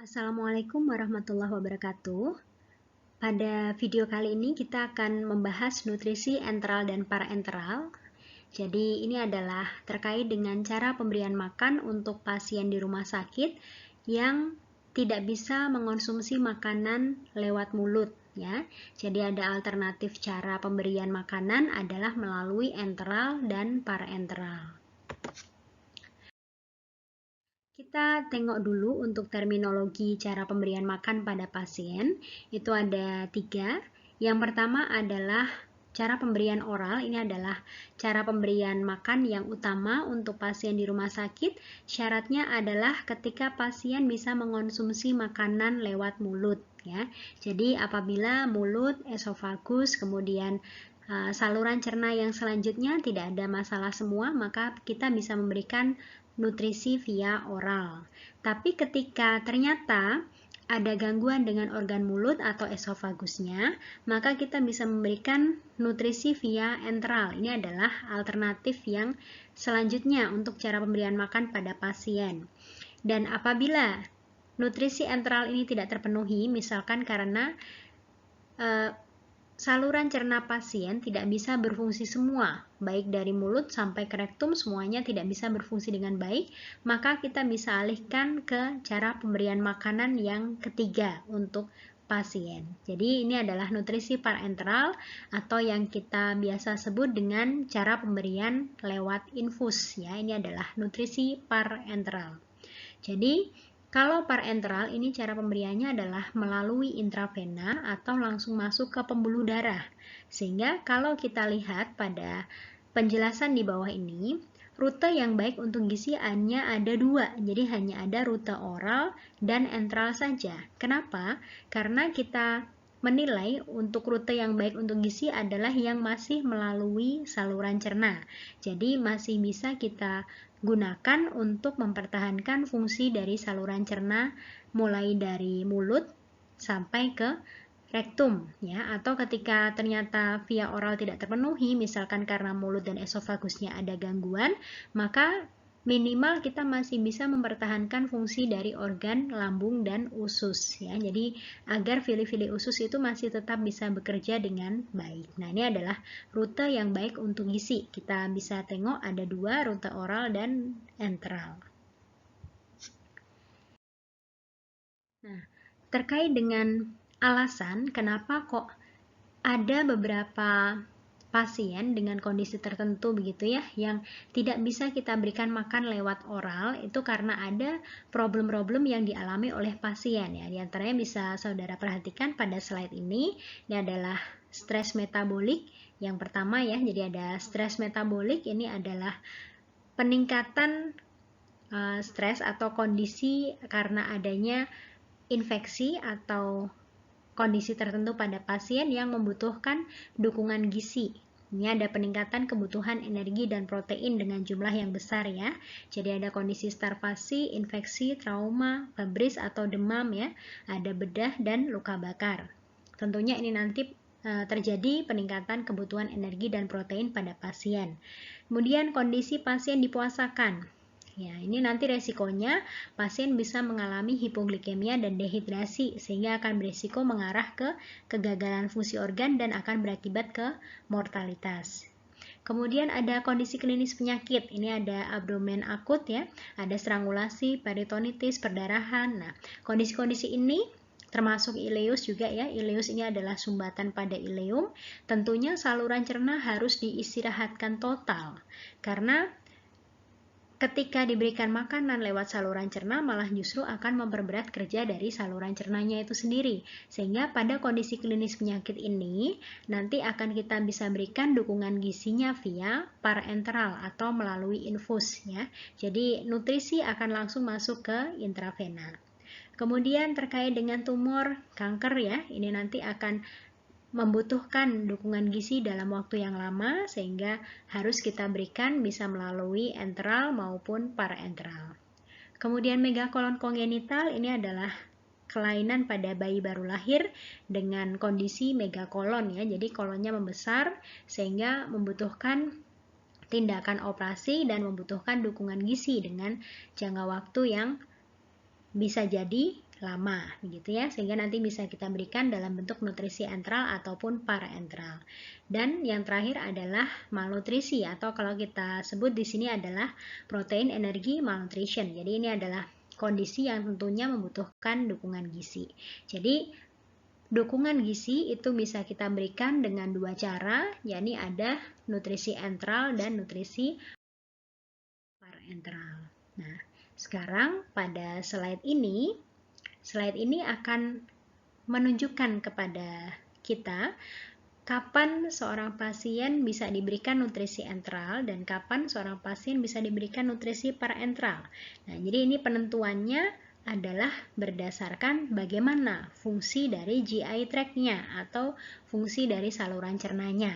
Assalamualaikum warahmatullahi wabarakatuh. Pada video kali ini kita akan membahas nutrisi enteral dan parenteral. Jadi ini adalah terkait dengan cara pemberian makan untuk pasien di rumah sakit yang tidak bisa mengonsumsi makanan lewat mulut ya. Jadi ada alternatif cara pemberian makanan adalah melalui enteral dan parenteral. Kita tengok dulu untuk terminologi cara pemberian makan pada pasien. Itu ada 3. Yang pertama adalah cara pemberian oral. Ini adalah cara pemberian makan yang utama untuk pasien di rumah sakit. Syaratnya adalah ketika pasien bisa mengonsumsi makanan lewat mulut ya. Jadi apabila mulut, esofagus, kemudian saluran cerna yang selanjutnya tidak ada masalah semua, maka kita bisa memberikan nutrisi via oral. Tapi ketika ternyata ada gangguan dengan organ mulut atau esofagusnya, maka kita bisa memberikan nutrisi via enteral. Ini adalah alternatif yang selanjutnya untuk cara pemberian makan pada pasien. Dan apabila nutrisi enteral ini tidak terpenuhi, misalkan karena saluran cerna pasien tidak bisa berfungsi semua, baik dari mulut sampai ke rektum semuanya tidak bisa berfungsi dengan baik, maka kita bisa alihkan ke cara pemberian makanan yang ketiga untuk pasien. Jadi ini adalah nutrisi parenteral atau yang kita biasa sebut dengan cara pemberian lewat infus ya. Ini adalah nutrisi parenteral. Jadi kalau parenteral ini cara pemberiannya adalah melalui intravena atau langsung masuk ke pembuluh darah. Sehingga kalau kita lihat pada penjelasan di bawah ini, rute yang baik untuk gizi hanya ada 2. Jadi hanya ada rute oral dan enteral saja. Kenapa? Karena kita menilai untuk rute yang baik untuk gizi adalah yang masih melalui saluran cerna. Jadi masih bisa kita gunakan untuk mempertahankan fungsi dari saluran cerna mulai dari mulut sampai ke rektum ya, atau ketika ternyata via oral tidak terpenuhi, misalkan karena mulut dan esofagusnya ada gangguan, maka minimal kita masih bisa mempertahankan fungsi dari organ lambung dan usus ya. Jadi agar fili-fili usus itu masih tetap bisa bekerja dengan baik. Nah, ini adalah rute yang baik untuk gizi. Kita bisa tengok ada 2, rute oral dan enteral. Nah, terkait dengan alasan kenapa kok ada beberapa pasien dengan kondisi tertentu begitu ya yang tidak bisa kita berikan makan lewat oral, itu karena ada problem-problem yang dialami oleh pasien ya. Di antaranya bisa saudara perhatikan pada slide ini. Ini adalah stres metabolik yang pertama ya. Jadi ada stres metabolik, ini adalah peningkatan stres atau kondisi karena adanya infeksi atau kondisi tertentu pada pasien yang membutuhkan dukungan gizi. Ini ada peningkatan kebutuhan energi dan protein dengan jumlah yang besar ya. Jadi ada kondisi starvasi, infeksi, trauma, febris atau demam ya. Ada bedah dan luka bakar. Tentunya ini nanti terjadi peningkatan kebutuhan energi dan protein pada pasien. Kemudian kondisi pasien dipuasakan. Ya, ini nanti resikonya pasien bisa mengalami hipoglikemia dan dehidrasi sehingga akan berisiko mengarah ke kegagalan fungsi organ dan akan berakibat ke mortalitas. Kemudian ada kondisi klinis penyakit. Ini ada abdomen akut ya, ada strangulasi, peritonitis, perdarahan. Nah, kondisi-kondisi ini termasuk ileus juga ya. Ileus ini adalah sumbatan pada ileum. Tentunya saluran cerna harus diistirahatkan total karena ketika diberikan makanan lewat saluran cerna malah justru akan memperberat kerja dari saluran cernanya itu sendiri. Sehingga pada kondisi klinis penyakit ini nanti akan kita bisa berikan dukungan gizinya via parenteral atau melalui infus ya. Jadi nutrisi akan langsung masuk ke intravena. Kemudian terkait dengan tumor, kanker ya, ini nanti akan membutuhkan dukungan gizi dalam waktu yang lama sehingga harus kita berikan bisa melalui enteral maupun parenteral. Kemudian megakolon kongenital ini adalah kelainan pada bayi baru lahir dengan kondisi megakolon ya. Jadi kolonnya membesar sehingga membutuhkan tindakan operasi dan membutuhkan dukungan gizi dengan jangka waktu yang bisa jadi lama, begitu ya, sehingga nanti bisa kita berikan dalam bentuk nutrisi enteral ataupun parenteral. Dan yang terakhir adalah malnutrisi, atau kalau kita sebut di sini adalah protein energi malnutrition. Jadi ini adalah kondisi yang tentunya membutuhkan dukungan gizi. Jadi dukungan gizi itu bisa kita berikan dengan dua cara, yakni ada nutrisi enteral dan nutrisi parenteral. Nah, sekarang pada slide ini akan menunjukkan kepada kita kapan seorang pasien bisa diberikan nutrisi enteral dan kapan seorang pasien bisa diberikan nutrisi parenteral. Nah, jadi ini penentuannya adalah berdasarkan bagaimana fungsi dari GI tract-nya atau fungsi dari saluran cernanya.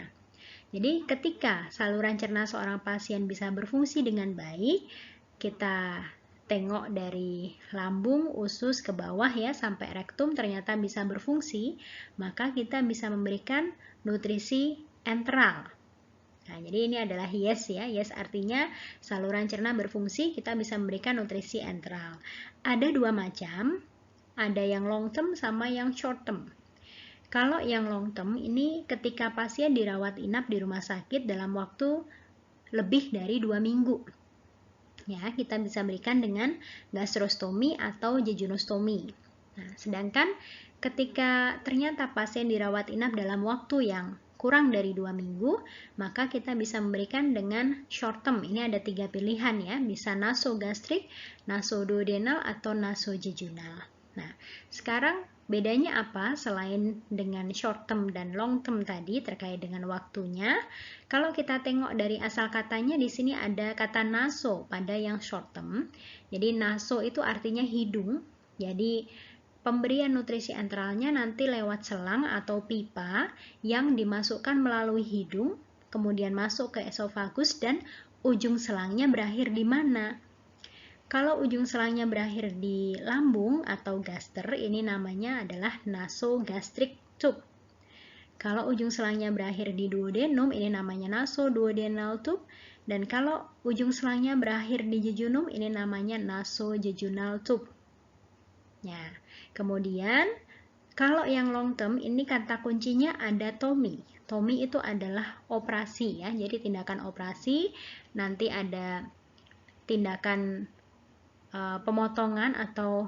Jadi ketika saluran cerna seorang pasien bisa berfungsi dengan baik, kita tengok dari lambung, usus ke bawah ya sampai rektum ternyata bisa berfungsi, maka kita bisa memberikan nutrisi enteral. Nah, jadi ini adalah yes ya. Yes artinya saluran cerna berfungsi, kita bisa memberikan nutrisi enteral. Ada dua macam, ada yang long term sama yang short term. Kalau yang long term ini ketika pasien dirawat inap di rumah sakit dalam waktu lebih dari 2 minggu. Ya, kita bisa berikan dengan gastrostomi atau jejunostomi. Nah, sedangkan ketika ternyata pasien dirawat inap dalam waktu yang kurang dari 2 minggu, maka kita bisa memberikan dengan short term. Ini ada 3 pilihan ya, bisa nasogastrik, nasoduodenal, atau nasojejunal. Nah, sekarang bedanya apa selain dengan short term dan long term tadi terkait dengan waktunya? Kalau kita tengok dari asal katanya di sini ada kata naso pada yang short term. Jadi naso itu artinya hidung. Jadi pemberian nutrisi enteralnya nanti lewat selang atau pipa yang dimasukkan melalui hidung, kemudian masuk ke esofagus dan ujung selangnya berakhir di mana? Kalau ujung selangnya berakhir di lambung atau gaster, ini namanya adalah nasogastric tube. Kalau ujung selangnya berakhir di duodenum, ini namanya nasoduodenal tube. Dan kalau ujung selangnya berakhir di jejunum, ini namanya nasojejunal tube. Ya, kemudian kalau yang long term, ini kata kuncinya ada TOMI. TOMI itu adalah operasi ya, jadi tindakan operasi, nanti ada tindakan pemotongan atau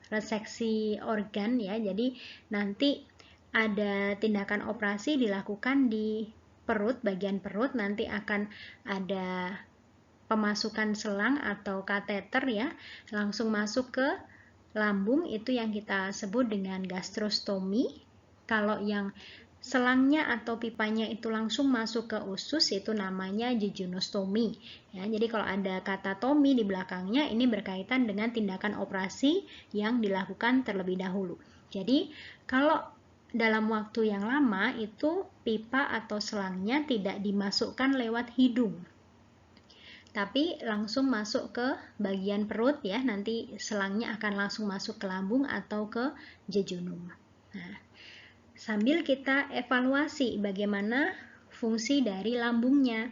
reseksi organ ya. Jadi nanti ada tindakan operasi dilakukan di perut, bagian perut, nanti akan ada pemasukan selang atau kateter ya, langsung masuk ke lambung, itu yang kita sebut dengan gastrostomi. Kalau yang selangnya atau pipanya itu langsung masuk ke usus, itu namanya jejunostomi ya. Jadi kalau ada kata tomi di belakangnya, ini berkaitan dengan tindakan operasi yang dilakukan terlebih dahulu. Jadi kalau dalam waktu yang lama itu pipa atau selangnya tidak dimasukkan lewat hidung, tapi langsung masuk ke bagian perut ya, nanti selangnya akan langsung masuk ke lambung atau ke jejunum. Nah, sambil kita evaluasi bagaimana fungsi dari lambungnya.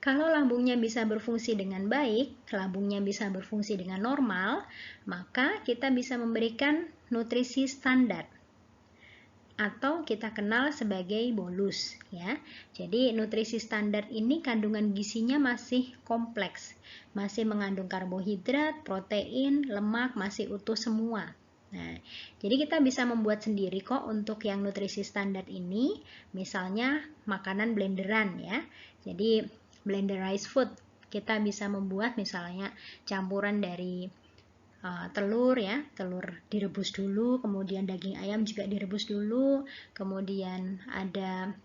Kalau lambungnya bisa berfungsi dengan baik, lambungnya bisa berfungsi dengan normal, maka kita bisa memberikan nutrisi standar atau kita kenal sebagai bolus ya. Jadi nutrisi standar ini kandungan gizinya masih kompleks, masih mengandung karbohidrat, protein, lemak, masih utuh semua. Nah, jadi kita bisa membuat sendiri kok untuk yang nutrisi standar ini, misalnya makanan blenderan ya. Jadi blenderized food, kita bisa membuat misalnya campuran dari telur ya, telur direbus dulu, kemudian daging ayam juga direbus dulu, kemudian ada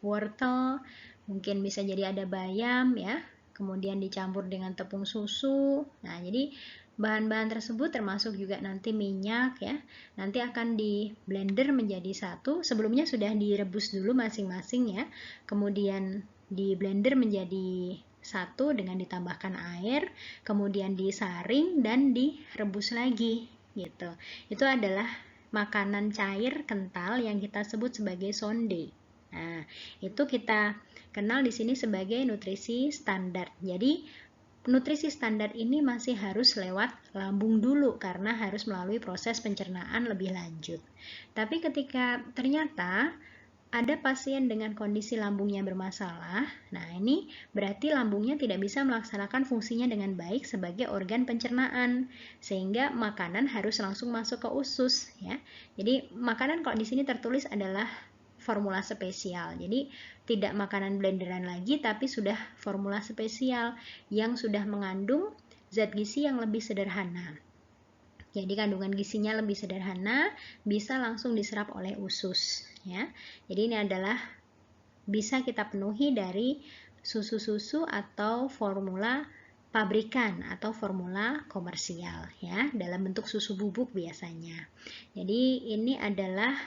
wortel, mungkin bisa jadi ada bayam ya, kemudian dicampur dengan tepung susu. Nah, jadi bahan-bahan tersebut termasuk juga nanti minyak ya, nanti akan di blender menjadi satu. Sebelumnya sudah direbus dulu masing-masing ya, kemudian di blender menjadi satu dengan ditambahkan air, kemudian disaring dan direbus lagi gitu. Itu adalah makanan cair kental yang kita sebut sebagai sonde. Nah, itu kita kenal di sini sebagai nutrisi standar. Jadi nutrisi standar ini masih harus lewat lambung dulu karena harus melalui proses pencernaan lebih lanjut. Tapi ketika ternyata ada pasien dengan kondisi lambungnya bermasalah, nah ini berarti lambungnya tidak bisa melaksanakan fungsinya dengan baik sebagai organ pencernaan, sehingga makanan harus langsung masuk ke usus ya. Jadi makanan kalau di sini tertulis adalah formula spesial. Jadi tidak makanan blenderan lagi tapi sudah formula spesial yang sudah mengandung zat gizi yang lebih sederhana. Jadi kandungan gizinya lebih sederhana, bisa langsung diserap oleh usus ya. Jadi ini adalah bisa kita penuhi dari susu-susu atau formula pabrikan atau formula komersial ya, dalam bentuk susu bubuk biasanya. Jadi ini adalah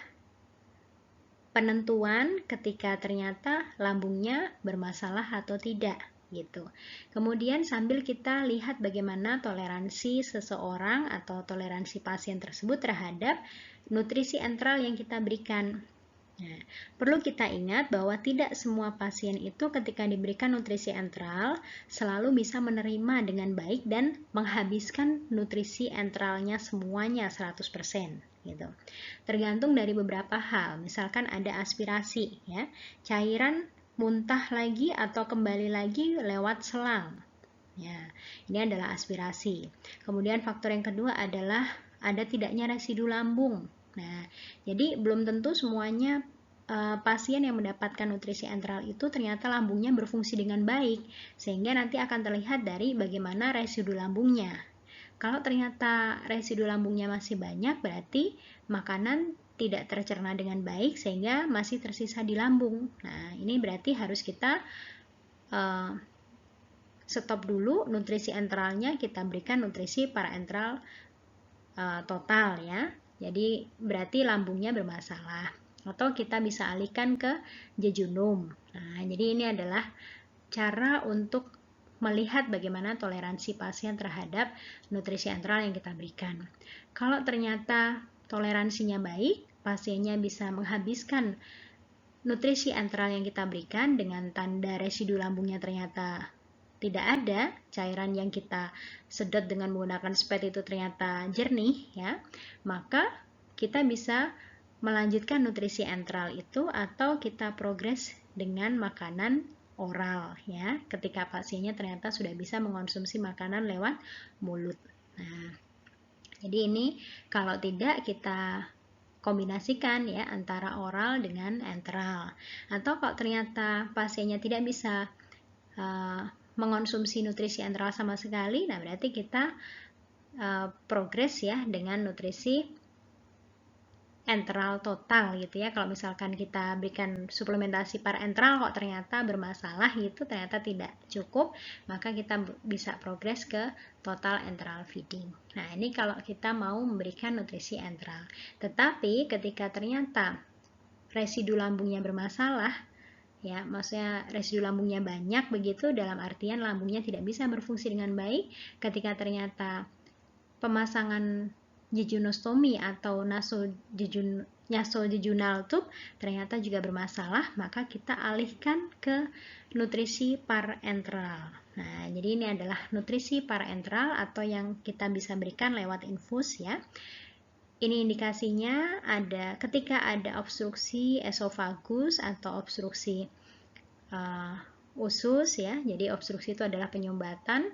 penentuan ketika ternyata lambungnya bermasalah atau tidak gitu. Kemudian sambil kita lihat bagaimana toleransi seseorang atau toleransi pasien tersebut terhadap nutrisi enteral yang kita berikan. Nah, perlu kita ingat bahwa tidak semua pasien itu ketika diberikan nutrisi enteral selalu bisa menerima dengan baik dan menghabiskan nutrisi enteralnya semuanya 100%. Gitu. Tergantung dari beberapa hal, misalkan ada aspirasi ya, cairan muntah lagi atau kembali lagi lewat selang ya, ini adalah aspirasi. Kemudian faktor yang kedua adalah ada tidaknya residu lambung. Nah, jadi belum tentu semuanya pasien yang mendapatkan nutrisi enteral itu ternyata lambungnya berfungsi dengan baik, sehingga nanti akan terlihat dari bagaimana residu lambungnya. Kalau ternyata residu lambungnya masih banyak, berarti makanan tidak tercerna dengan baik sehingga masih tersisa di lambung. Nah, ini berarti harus kita stop dulu nutrisi enteralnya, kita berikan nutrisi parenteral total ya. Jadi berarti lambungnya bermasalah. Atau kita bisa alihkan ke jejunum. Nah, jadi ini adalah cara untuk melihat bagaimana toleransi pasien terhadap nutrisi enteral yang kita berikan. Kalau ternyata toleransinya baik, pasiennya bisa menghabiskan nutrisi enteral yang kita berikan dengan tanda residu lambungnya ternyata tidak ada, cairan yang kita sedot dengan menggunakan spet itu ternyata jernih ya, maka kita bisa melanjutkan nutrisi enteral itu atau kita progres dengan makanan oral ya, ketika pasiennya ternyata sudah bisa mengonsumsi makanan lewat mulut. Nah, jadi ini kalau tidak kita kombinasikan ya antara oral dengan enteral. Atau kalau ternyata pasiennya tidak bisa mengonsumsi nutrisi enteral sama sekali, nah berarti kita progres ya dengan nutrisi enteral total gitu ya. Kalau misalkan kita berikan suplementasi parenteral kok ternyata bermasalah gitu, ternyata tidak cukup, maka kita bisa progres ke total enteral feeding. Nah, ini kalau kita mau memberikan nutrisi enteral. Tetapi ketika ternyata residu lambungnya bermasalah, ya, maksudnya residu lambungnya banyak begitu, dalam artian lambungnya tidak bisa berfungsi dengan baik, ketika ternyata pemasangan jejunostomi atau nasojejunal tube ternyata juga bermasalah, maka kita alihkan ke nutrisi parenteral. Nah, jadi ini adalah nutrisi parenteral atau yang kita bisa berikan lewat infus ya. Ini indikasinya ada ketika ada obstruksi esofagus atau obstruksi usus ya. Jadi obstruksi itu adalah penyumbatan.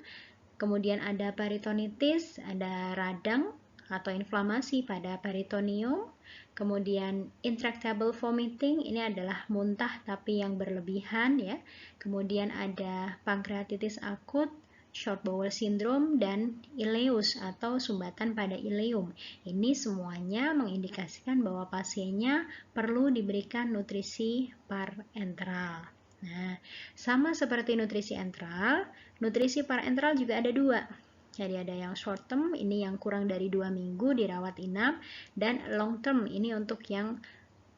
Kemudian ada peritonitis, ada radang atau inflamasi pada peritoneum. Kemudian intractable vomiting, ini adalah muntah tapi yang berlebihan ya. Kemudian ada pankreatitis akut, short bowel syndrome, dan ileus atau sumbatan pada ileum. Ini semuanya mengindikasikan bahwa pasiennya perlu diberikan nutrisi parenteral. Nah, sama seperti nutrisi enteral, nutrisi parenteral juga ada dua. Jadi ada yang short term, ini yang kurang dari 2 minggu dirawat inap, dan long term, ini untuk yang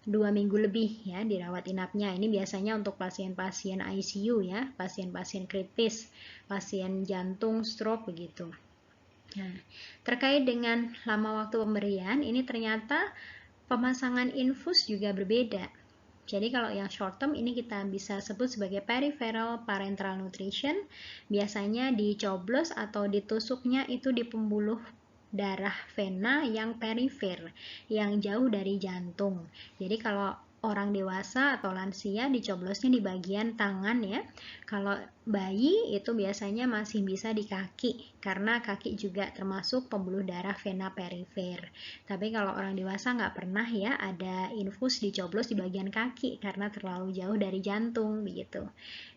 2 minggu lebih ya dirawat inapnya. Ini biasanya untuk pasien-pasien ICU ya, pasien-pasien kritis, pasien jantung, stroke begitu. Nah, terkait dengan lama waktu pemberian, ini ternyata pemasangan infus juga berbeda. Jadi kalau yang short term ini kita bisa sebut sebagai peripheral parenteral nutrition. Biasanya dicoblos atau ditusuknya itu di pembuluh darah vena yang perifer, yang jauh dari jantung. Jadi kalau orang dewasa atau lansia dicoblosnya di bagian tangan ya. Kalau bayi itu biasanya masih bisa di kaki, karena kaki juga termasuk pembuluh darah vena perifer. Tapi kalau orang dewasa nggak pernah ya ada infus dicoblos di bagian kaki karena terlalu jauh dari jantung begitu.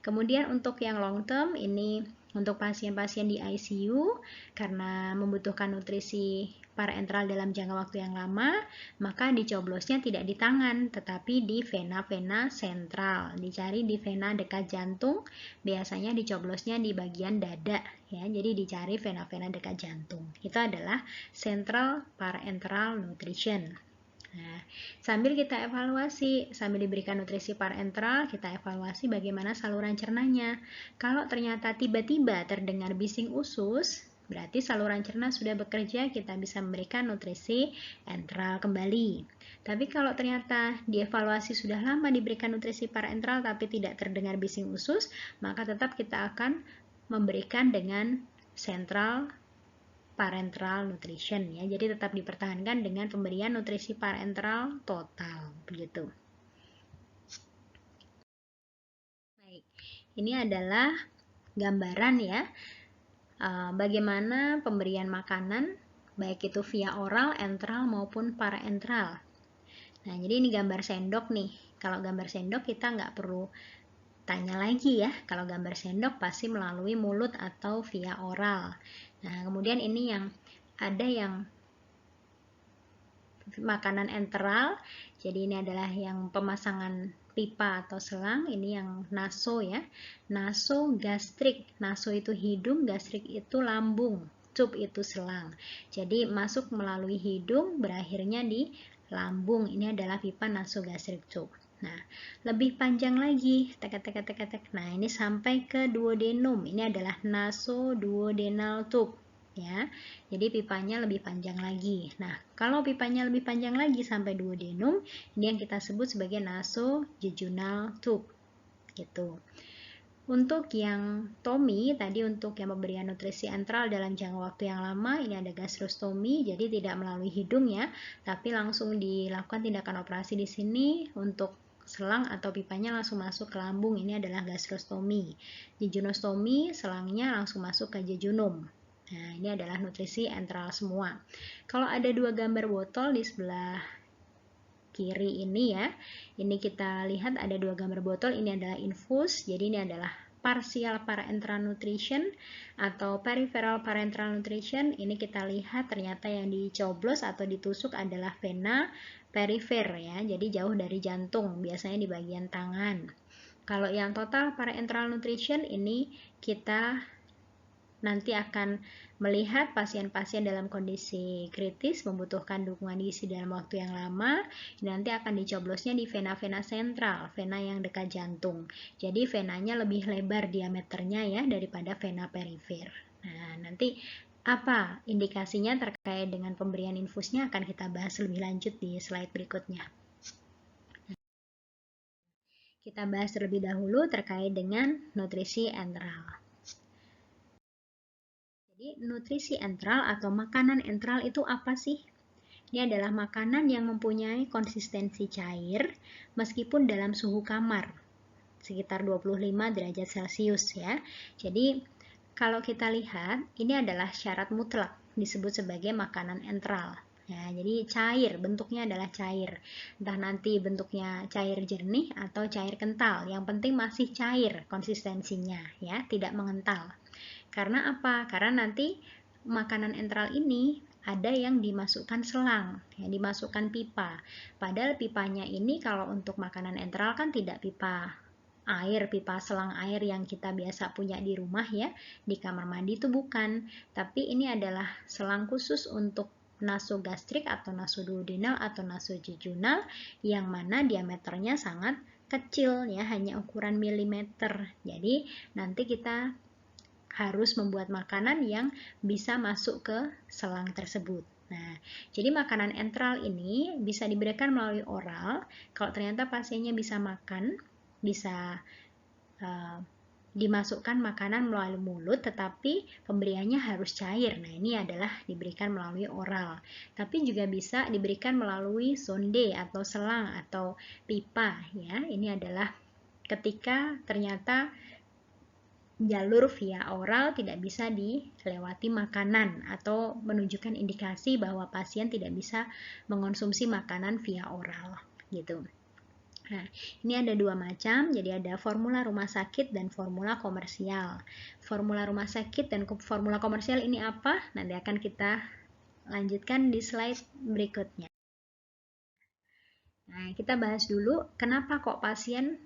Kemudian untuk yang long term ini untuk pasien-pasien di ICU karena membutuhkan nutrisi parenteral dalam jangka waktu yang lama, maka dicoblosnya tidak di tangan tetapi di vena-vena sentral. Dicari di vena dekat jantung, biasanya dicoblosnya di bagian dada ya. Jadi dicari vena-vena dekat jantung. Itu adalah central parenteral nutrition. Nah, sambil kita evaluasi, sambil diberikan nutrisi parenteral, kita evaluasi bagaimana saluran cernanya. Kalau ternyata tiba-tiba terdengar bising usus, berarti saluran cerna sudah bekerja, kita bisa memberikan nutrisi enteral kembali. Tapi kalau ternyata dievaluasi sudah lama diberikan nutrisi parenteral tapi tidak terdengar bising usus, maka tetap kita akan memberikan dengan central parenteral nutrition ya. Jadi tetap dipertahankan dengan pemberian nutrisi parenteral total begitu. Baik. Ini adalah gambaran ya bagaimana pemberian makanan baik itu via oral, enteral maupun parenteral. Nah, jadi ini gambar sendok nih. Kalau gambar sendok kita nggak perlu tanya lagi ya. Kalau gambar sendok pasti melalui mulut atau via oral. Nah, kemudian ini yang ada yang makanan enteral. Jadi ini adalah yang pemasangan pipa atau selang. Ini yang naso ya. Naso gastrik. Naso itu hidung, gastrik itu lambung. Tube itu selang. Jadi masuk melalui hidung, berakhirnya di lambung. Ini adalah pipa nasogastrik tube. Nah, lebih panjang lagi, tek. Nah, ini sampai ke duodenum. Ini adalah nasoduodenal tube, ya. Jadi pipanya lebih panjang lagi. Nah, kalau pipanya lebih panjang lagi sampai duodenum, ini yang kita sebut sebagai nasojejunal tube, gitu. Untuk yang TOMI, tadi untuk yang pemberian nutrisi enteral dalam jangka waktu yang lama, ini ada gastrostomi, jadi tidak melalui hidung ya, tapi langsung dilakukan tindakan operasi di sini untuk selang atau pipanya langsung masuk ke lambung, ini adalah gastrostomi. Jejunostomi, selangnya langsung masuk ke jejunum. Nah, ini adalah nutrisi enteral semua. Kalau ada dua gambar botol di sebelah kiri ini ya, ini kita lihat ada dua gambar botol, ini adalah infus, jadi ini adalah partial parenteral nutrition atau peripheral parenteral nutrition. Ini kita lihat ternyata yang dicoblos atau ditusuk adalah vena perifer ya, jadi jauh dari jantung, biasanya di bagian tangan. Kalau yang total parenteral nutrition ini kita nanti akan melihat pasien-pasien dalam kondisi kritis membutuhkan dukungan gizi dalam waktu yang lama. Nanti akan dicoblosnya di vena-vena sentral, vena yang dekat jantung. Jadi venanya lebih lebar diameternya ya daripada vena perifer. Nah, nanti apa indikasinya terkait dengan pemberian infusnya akan kita bahas lebih lanjut di slide berikutnya. Kita bahas terlebih dahulu terkait dengan nutrisi enteral. Jadi, nutrisi enteral atau makanan enteral itu apa sih? Ini adalah makanan yang mempunyai konsistensi cair meskipun dalam suhu kamar, sekitar 25 derajat Celcius ya. Jadi, kalau kita lihat, ini adalah syarat mutlak disebut sebagai makanan enteral. Ya, jadi cair, bentuknya adalah cair. Entah nanti bentuknya cair jernih atau cair kental. Yang penting masih cair konsistensinya, ya, tidak mengental. Karena apa? Karena nanti makanan enteral ini ada yang dimasukkan selang, yang dimasukkan pipa. Padahal pipanya ini kalau untuk makanan enteral kan tidak pipa air, pipa selang air yang kita biasa punya di rumah ya, di kamar mandi itu bukan, tapi ini adalah selang khusus untuk nasogastrik atau nasoduodenal atau nasojejunal yang mana diameternya sangat kecil ya, hanya ukuran milimeter. Jadi nanti kita harus membuat makanan yang bisa masuk ke selang tersebut. Nah, jadi makanan enteral ini bisa diberikan melalui oral. Kalau ternyata pasiennya bisa makan, bisa dimasukkan makanan melalui mulut, tetapi pemberiannya harus cair. Nah, ini adalah diberikan melalui oral. Tapi juga bisa diberikan melalui sonde atau selang atau pipa, ya. Ini adalah ketika ternyata jalur via oral tidak bisa dilewati makanan atau menunjukkan indikasi bahwa pasien tidak bisa mengonsumsi makanan via oral, gitu. Nah, ini ada dua macam, jadi ada formula rumah sakit dan formula komersial. Formula rumah sakit dan formula komersial ini apa? Nanti akan kita lanjutkan di slide berikutnya. Nah, kita bahas dulu kenapa kok pasien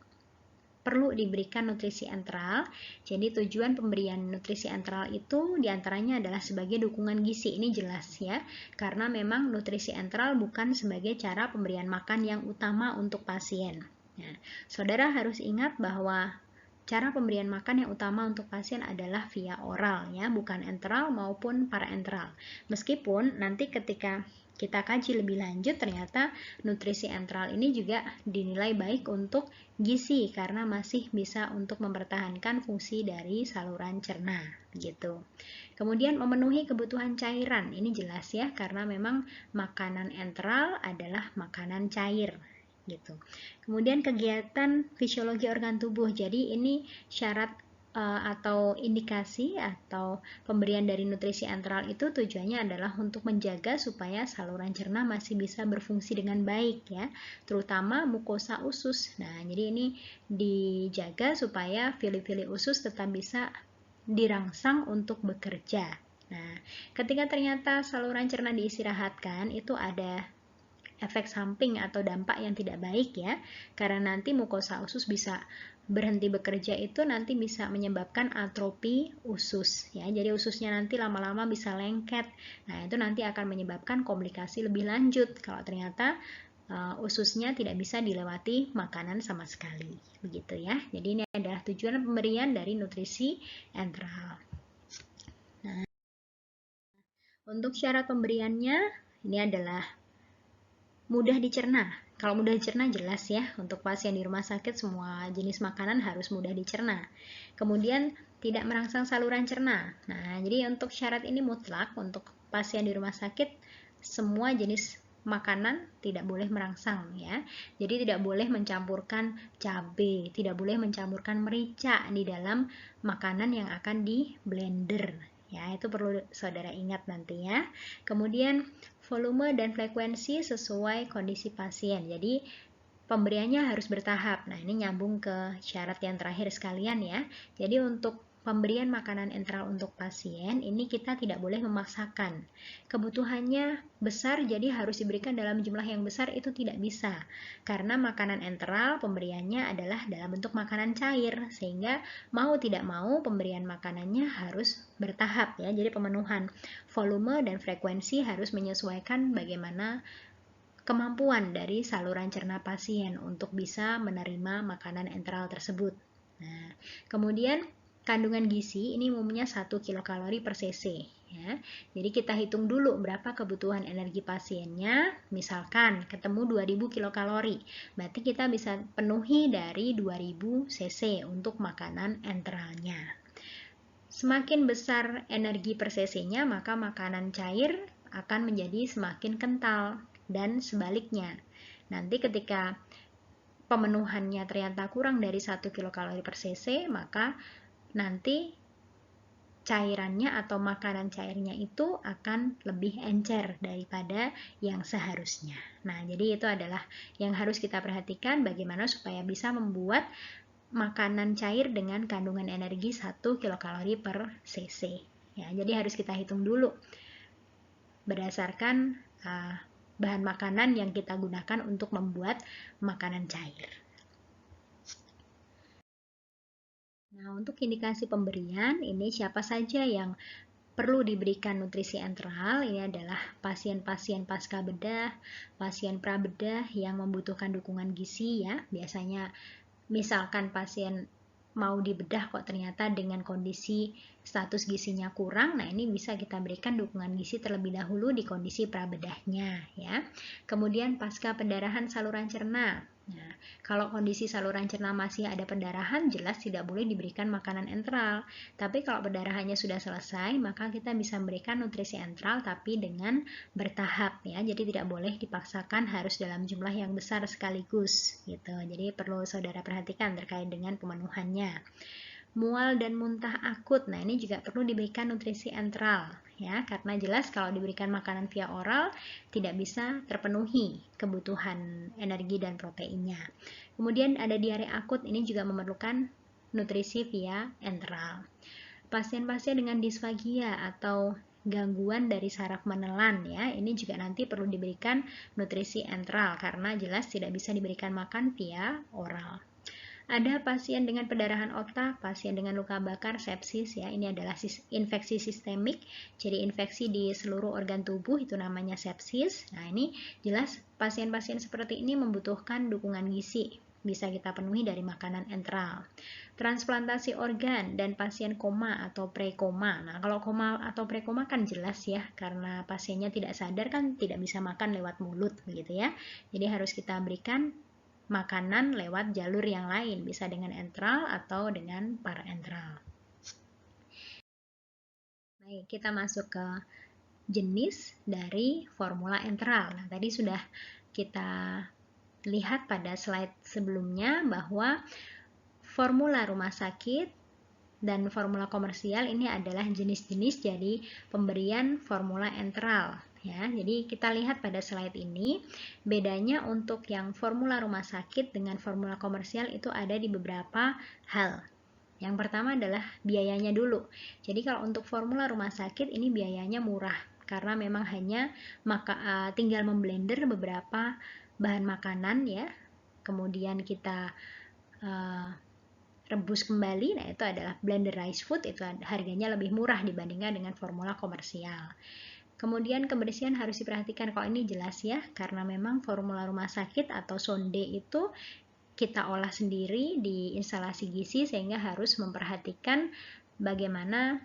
perlu diberikan nutrisi enteral. Jadi tujuan pemberian nutrisi enteral itu diantaranya adalah sebagai dukungan gizi. Ini jelas ya, karena memang nutrisi enteral bukan sebagai cara pemberian makan yang utama untuk pasien. Nah, saudara harus ingat bahwa cara pemberian makan yang utama untuk pasien adalah via oral ya, bukan enteral maupun paraenteral. Meskipun nanti ketika kita kaji lebih lanjut, ternyata nutrisi enteral ini juga dinilai baik untuk gizi karena masih bisa untuk mempertahankan fungsi dari saluran cerna gitu. Kemudian memenuhi kebutuhan cairan, ini jelas ya, karena memang makanan enteral adalah makanan cair gitu. Kemudian kegiatan fisiologi organ tubuh, jadi ini syarat atau indikasi atau pemberian dari nutrisi enteral itu tujuannya adalah untuk menjaga supaya saluran cerna masih bisa berfungsi dengan baik ya, terutama mukosa usus. Nah, jadi ini dijaga supaya fili-fili usus tetap bisa dirangsang untuk bekerja. Nah, ketika ternyata saluran cerna diistirahatkan, itu ada efek samping atau dampak yang tidak baik ya, karena nanti mukosa usus bisa berhenti bekerja, itu nanti bisa menyebabkan atrofi usus ya, jadi ususnya nanti lama-lama bisa lengket. Nah, itu nanti akan menyebabkan komplikasi lebih lanjut kalau ternyata ususnya tidak bisa dilewati makanan sama sekali, begitu ya. Jadi ini adalah tujuan pemberian dari nutrisi enteral. Nah, untuk syarat pemberiannya ini adalah mudah dicerna. Kalau mudah dicerna jelas ya, untuk pasien di rumah sakit semua jenis makanan harus mudah dicerna. Kemudian tidak merangsang saluran cerna. Nah, jadi untuk syarat ini mutlak untuk pasien di rumah sakit, semua jenis makanan tidak boleh merangsang ya. Jadi tidak boleh mencampurkan cabai, tidak boleh mencampurkan merica di dalam makanan yang akan di blender. Ya, itu perlu saudara ingat nanti ya. Kemudian volume dan frekuensi sesuai kondisi pasien. Jadi pemberiannya harus bertahap. Nah, ini nyambung ke syarat yang terakhir sekalian ya. Jadi untuk pemberian makanan enteral untuk pasien, ini kita tidak boleh memaksakan. Kebutuhannya besar, jadi harus diberikan dalam jumlah yang besar, itu tidak bisa. Karena makanan enteral pemberiannya adalah dalam bentuk makanan cair, sehingga mau tidak mau pemberian makanannya harus bertahap ya. Jadi pemenuhan volume dan frekuensi harus menyesuaikan bagaimana kemampuan dari saluran cerna pasien untuk bisa menerima makanan enteral tersebut. Nah, kemudian kandungan gizi ini umumnya 1 kilokalori per cc ya. Jadi kita hitung dulu berapa kebutuhan energi pasiennya. Misalkan ketemu 2000 kilokalori, berarti kita bisa penuhi dari 2000 cc untuk makanan enteralnya. Semakin besar energi per cc-nya, maka makanan cair akan menjadi semakin kental dan sebaliknya. Nanti ketika pemenuhannya ternyata kurang dari 1 kilokalori per cc, maka nanti cairannya atau makanan cairnya itu akan lebih encer daripada yang seharusnya. Nah, jadi itu adalah yang harus kita perhatikan, bagaimana supaya bisa membuat makanan cair dengan kandungan energi 1 kilokalori per cc. Ya, jadi harus kita hitung dulu berdasarkan bahan makanan yang kita gunakan untuk membuat makanan cair. Nah, untuk indikasi pemberian, ini siapa saja yang perlu diberikan nutrisi enteral. Ini adalah pasien-pasien pasca bedah, pasien prabedah yang membutuhkan dukungan gizi ya. Biasanya misalkan pasien mau dibedah kok ternyata dengan kondisi status gizinya kurang, nah ini bisa kita berikan dukungan gizi terlebih dahulu di kondisi prabedahnya ya. Kemudian pasca pendarahan saluran cerna. Nah, kalau kondisi saluran cerna masih ada pendarahan, jelas tidak boleh diberikan makanan enteral. Tapi kalau pendarahannya sudah selesai, maka kita bisa memberikan nutrisi enteral tapi dengan bertahap ya. Jadi tidak boleh dipaksakan harus dalam jumlah yang besar sekaligus gitu. Jadi perlu saudara perhatikan terkait dengan pemenuhannya. Mual dan muntah akut. Nah, ini juga perlu diberikan nutrisi enteral ya, karena jelas kalau diberikan makanan via oral tidak bisa terpenuhi kebutuhan energi dan proteinnya. Kemudian ada diare akut, ini juga memerlukan nutrisi via enteral. Pasien-pasien dengan disfagia atau gangguan dari saraf menelan ya, ini juga nanti perlu diberikan nutrisi enteral karena jelas tidak bisa diberikan makan via oral. Ada pasien dengan pendarahan otak, pasien dengan luka bakar, sepsis ya. Ini adalah infeksi sistemik. Jadi infeksi di seluruh organ tubuh itu namanya sepsis. Nah, ini jelas pasien-pasien seperti ini membutuhkan dukungan gizi. Bisa kita penuhi dari makanan enteral. Transplantasi organ dan pasien koma atau prekoma. Nah, kalau koma atau prekoma kan jelas ya, karena pasiennya tidak sadar kan tidak bisa makan lewat mulut begitu ya. Jadi harus kita berikan makanan lewat jalur yang lain, bisa dengan enteral atau dengan parenteral. Baik, kita masuk ke jenis dari formula enteral. Nah, tadi sudah kita lihat pada slide sebelumnya bahwa formula rumah sakit dan formula komersial ini adalah jenis-jenis dari pemberian formula enteral. Ya, jadi kita lihat pada slide ini, bedanya untuk yang formula rumah sakit dengan formula komersial itu ada di beberapa hal. Yang pertama adalah biayanya dulu. Jadi kalau untuk formula rumah sakit ini biayanya murah, karena memang hanya tinggal memblender beberapa bahan makanan ya, kemudian kita rebus kembali. Nah, itu adalah blender rice food, itu harganya lebih murah dibandingkan dengan formula komersial. Kemudian kebersihan harus diperhatikan, kalau ini jelas ya, karena memang formula rumah sakit atau sonde itu kita olah sendiri di instalasi gizi, sehingga harus memperhatikan bagaimana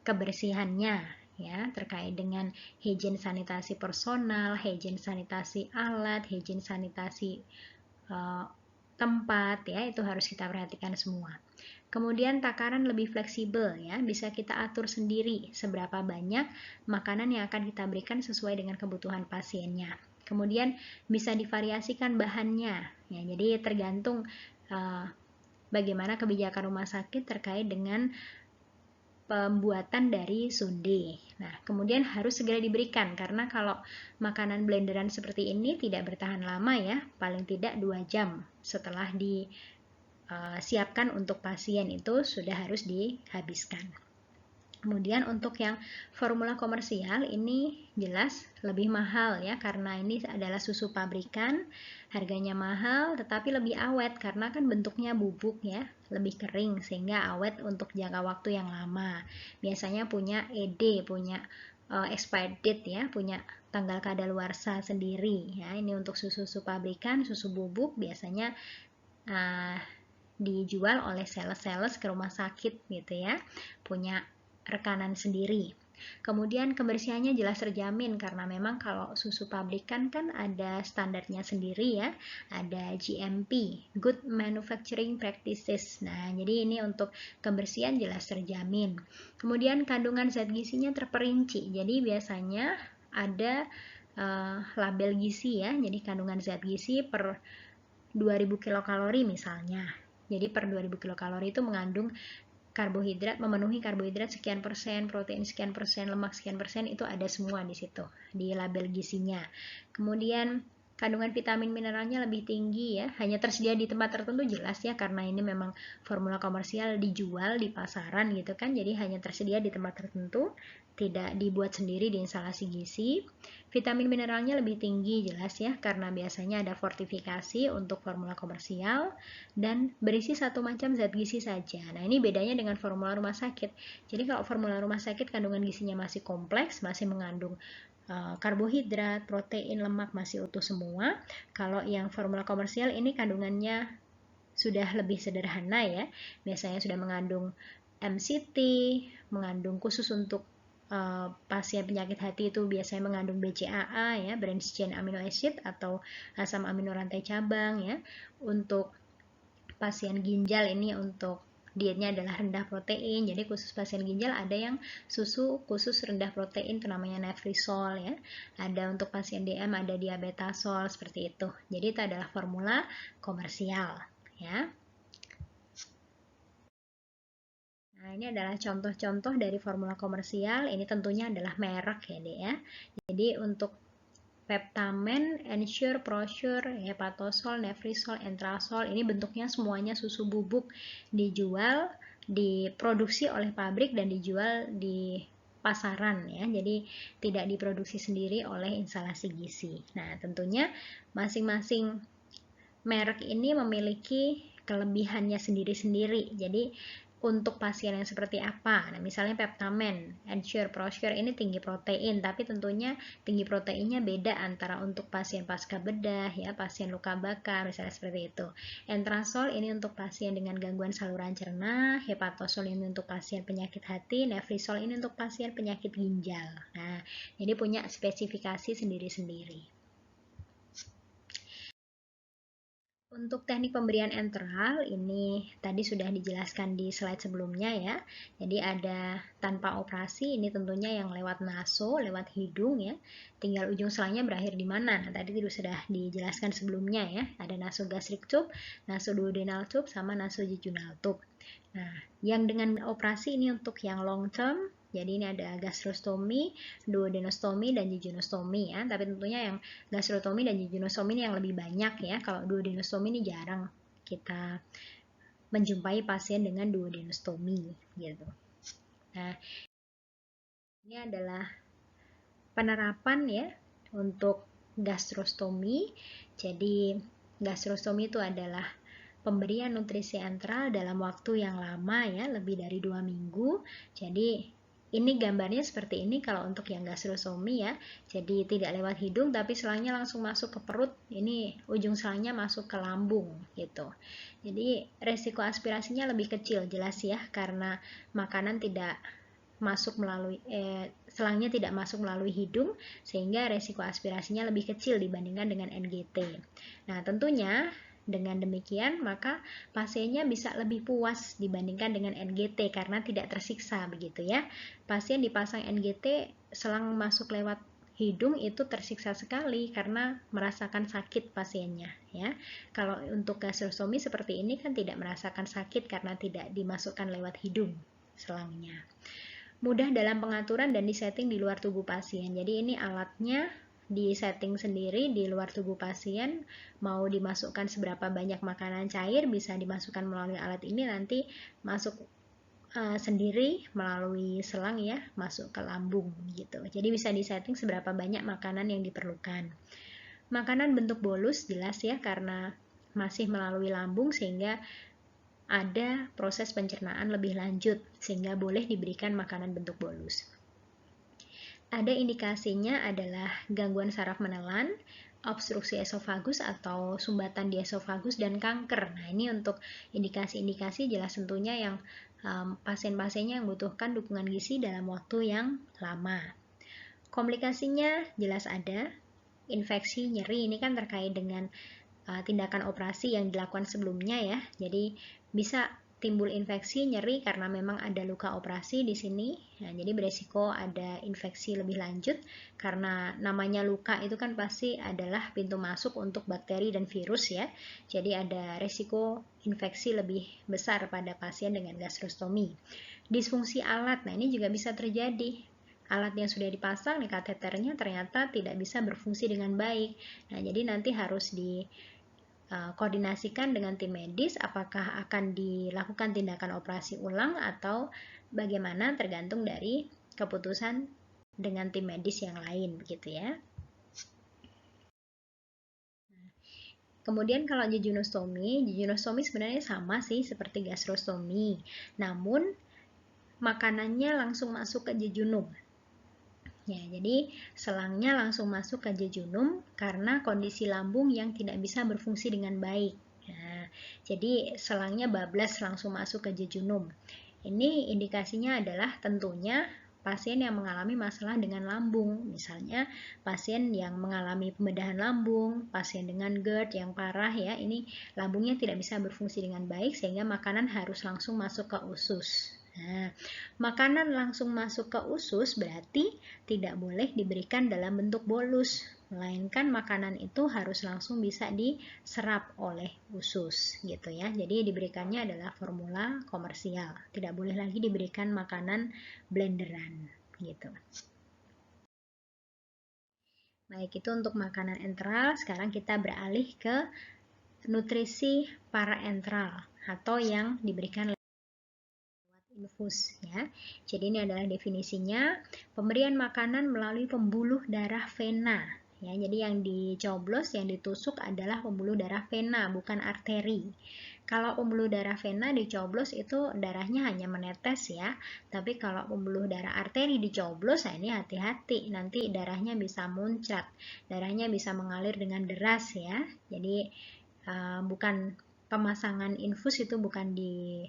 kebersihannya ya, terkait dengan higien sanitasi personal, higien sanitasi alat, higien sanitasi tempat ya, itu harus kita perhatikan semua. Kemudian takaran lebih fleksibel ya, bisa kita atur sendiri seberapa banyak makanan yang akan kita berikan sesuai dengan kebutuhan pasiennya. Kemudian bisa divariasikan bahannya ya, jadi tergantung bagaimana kebijakan rumah sakit terkait dengan pembuatan dari sonde. Nah, kemudian harus segera diberikan karena kalau makanan blenderan seperti ini tidak bertahan lama ya, paling tidak 2 jam setelah siapkan untuk pasien itu sudah harus dihabiskan. Kemudian untuk yang formula komersial ini jelas lebih mahal ya, karena ini adalah susu pabrikan, harganya mahal tetapi lebih awet karena kan bentuknya bubuk ya, lebih kering sehingga awet untuk jangka waktu yang lama. Biasanya punya ED, punya expired date ya, punya tanggal kadaluarsa sendiri ya. Ini untuk susu pabrikan, susu bubuk biasanya dijual oleh sales-sales ke rumah sakit gitu ya, punya rekanan sendiri. Kemudian kebersihannya jelas terjamin karena memang kalau susu pabrikan kan ada standarnya sendiri ya, ada GMP, Good Manufacturing Practices. Nah, jadi ini untuk kebersihan jelas terjamin. Kemudian kandungan zat gizinya terperinci, jadi biasanya ada label gizi ya, jadi kandungan zat gizi per 2000 kilokalori misalnya. Jadi per 2000 kilokalori itu mengandung karbohidrat, memenuhi karbohidrat sekian persen, protein sekian persen, lemak sekian persen, itu ada semua di situ di label gizinya. Kemudian kandungan vitamin mineralnya lebih tinggi ya, hanya tersedia di tempat tertentu jelas ya, karena ini memang formula komersial dijual di pasaran gitu kan, jadi hanya tersedia di tempat tertentu, tidak dibuat sendiri di instalasi gizi. Vitamin mineralnya lebih tinggi jelas ya, karena biasanya ada fortifikasi untuk formula komersial dan berisi satu macam zat gizi saja. Nah, ini bedanya dengan formula rumah sakit. Jadi kalau formula rumah sakit kandungan gizinya masih kompleks, masih mengandung karbohidrat, protein, lemak masih utuh semua. Kalau yang formula komersial ini kandungannya sudah lebih sederhana ya. Biasanya sudah mengandung MCT, mengandung khusus untuk pasien penyakit hati itu biasanya mengandung BCAA ya, branched chain amino acid atau asam amino rantai cabang ya. Untuk pasien ginjal ini untuk dietnya adalah rendah protein, jadi khusus pasien ginjal ada yang susu khusus rendah protein itu namanya Nefrisol ya. Ada untuk pasien DM ada Diabetasol seperti itu. Jadi itu adalah formula komersial ya. Nah, ini adalah contoh-contoh dari formula komersial. Ini tentunya adalah merek ya, Dek ya. Jadi untuk Peptamen, Ensure, Prosure, Hepatosol, Nefrisol, Entrasol, ini bentuknya semuanya susu bubuk, dijual, diproduksi oleh pabrik dan dijual di pasaran ya. Jadi tidak diproduksi sendiri oleh instalasi gizi. Nah, tentunya masing-masing merek ini memiliki kelebihannya sendiri-sendiri. Jadi untuk pasien yang seperti apa? Nah, misalnya Peptamen, Ensure, Prosure ini tinggi protein, tapi tentunya tinggi proteinnya beda antara untuk pasien pasca bedah, ya, pasien luka bakar, misalnya seperti itu. Entrasol ini untuk pasien dengan gangguan saluran cerna, Hepatosol ini untuk pasien penyakit hati, Nefrisol ini untuk pasien penyakit ginjal. Nah, jadi punya spesifikasi sendiri-sendiri. Untuk teknik pemberian enteral ini tadi sudah dijelaskan di slide sebelumnya ya. Jadi ada tanpa operasi, ini tentunya yang lewat naso, lewat hidung ya. Tinggal ujung selangnya berakhir di mana. Nah, tadi sudah dijelaskan sebelumnya ya. Ada nasogastric tube, nasoduodenal tube, sama nasojejunal tube. Nah, yang dengan operasi ini untuk yang long term, jadi ini ada gastrostomi, duodenostomi, dan jejunostomi ya. Tapi tentunya yang gastrostomi dan jejunostomi ini yang lebih banyak ya. Kalau duodenostomi ini jarang kita menjumpai pasien dengan duodenostomi gitu. Nah, ini adalah penerapan ya untuk gastrostomi. Jadi gastrostomi itu adalah pemberian nutrisi enteral dalam waktu yang lama ya, lebih dari 2 minggu. Jadi ini gambarnya seperti ini kalau untuk yang gastrostomi ya. Jadi tidak lewat hidung tapi selangnya langsung masuk ke perut. Ini ujung selangnya masuk ke lambung gitu. Jadi resiko aspirasinya lebih kecil jelas ya, karena makanan tidak masuk melalui selangnya tidak masuk melalui hidung, sehingga resiko aspirasinya lebih kecil dibandingkan dengan NGT. Nah, tentunya dengan demikian maka pasiennya bisa lebih puas dibandingkan dengan NGT karena tidak tersiksa begitu ya. Pasien dipasang NGT selang masuk lewat hidung itu tersiksa sekali karena merasakan sakit pasiennya ya. Kalau untuk gastrostomi seperti ini kan tidak merasakan sakit karena tidak dimasukkan lewat hidung selangnya. Mudah dalam pengaturan dan disetting di luar tubuh pasien. Jadi ini alatnya disetting sendiri di luar tubuh pasien, mau dimasukkan seberapa banyak makanan cair bisa dimasukkan melalui alat ini, nanti masuk sendiri melalui selang ya, masuk ke lambung gitu. Jadi bisa disetting seberapa banyak makanan yang diperlukan. Makanan bentuk bolus jelas ya, karena masih melalui lambung sehingga ada proses pencernaan lebih lanjut sehingga boleh diberikan makanan bentuk bolus. Ada indikasinya adalah gangguan saraf menelan, obstruksi esofagus atau sumbatan di esofagus, dan kanker. Nah, ini untuk indikasi-indikasi jelas tentunya yang pasien-pasiennya yang membutuhkan dukungan gizi dalam waktu yang lama. Komplikasinya jelas ada, infeksi, nyeri, ini kan terkait dengan tindakan operasi yang dilakukan sebelumnya ya. Jadi bisa timbul infeksi, nyeri karena memang ada luka operasi di sini. Nah, jadi beresiko ada infeksi lebih lanjut karena namanya luka itu kan pasti adalah pintu masuk untuk bakteri dan virus ya. Jadi ada resiko infeksi lebih besar pada pasien dengan gastrostomi. Disfungsi alat, nah ini juga bisa terjadi. Alat yang sudah dipasang nih, kateternya ternyata tidak bisa berfungsi dengan baik. Nah, jadi nanti harus koordinasikan dengan tim medis apakah akan dilakukan tindakan operasi ulang atau bagaimana, tergantung dari keputusan dengan tim medis yang lain begitu ya. Kemudian kalau jejunostomi sebenarnya sama sih seperti gastrostomi, namun makanannya langsung masuk ke jejunum. Ya, jadi selangnya langsung masuk ke jejunum karena kondisi lambung yang tidak bisa berfungsi dengan baik Nah, jadi selangnya bablas langsung masuk ke jejunum. Ini indikasinya adalah tentunya pasien yang mengalami masalah dengan lambung, misalnya pasien yang mengalami pembedahan lambung, pasien dengan GERD yang parah ya, ini lambungnya tidak bisa berfungsi dengan baik sehingga makanan harus langsung masuk ke usus. Nah, makanan langsung masuk ke usus berarti tidak boleh diberikan dalam bentuk bolus, melainkan makanan itu harus langsung bisa diserap oleh usus gitu ya. Jadi diberikannya adalah formula komersial, tidak boleh lagi diberikan makanan blenderan gitu. Baik, itu untuk makanan enteral. Sekarang kita beralih ke nutrisi paraentral atau yang diberikan lewat infus ya. Jadi ini adalah definisinya, pemberian makanan melalui pembuluh darah vena. Ya, jadi yang dicoblos, yang ditusuk adalah pembuluh darah vena, bukan arteri. Kalau pembuluh darah vena dicoblos itu darahnya hanya menetes ya. Tapi kalau pembuluh darah arteri dicoblos, nah ini hati-hati, nanti darahnya bisa muncrat, darahnya bisa mengalir dengan deras ya. Jadi bukan pemasangan infus itu bukan di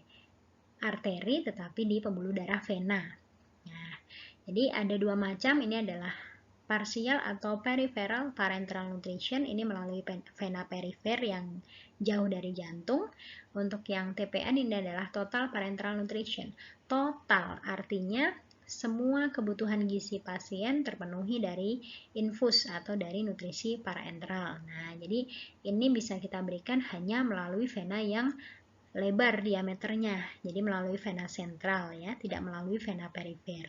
arteri tetapi di pembuluh darah vena. Nah, jadi ada dua macam, ini adalah parsial atau peripheral parenteral nutrition, ini melalui vena perifer yang jauh dari jantung. Untuk yang TPN ini adalah total parenteral nutrition. Total artinya semua kebutuhan gizi pasien terpenuhi dari infus atau dari nutrisi parenteral. Nah, jadi ini bisa kita berikan hanya melalui vena yang lebar diameternya, jadi melalui vena sentral ya, tidak melalui vena perifer.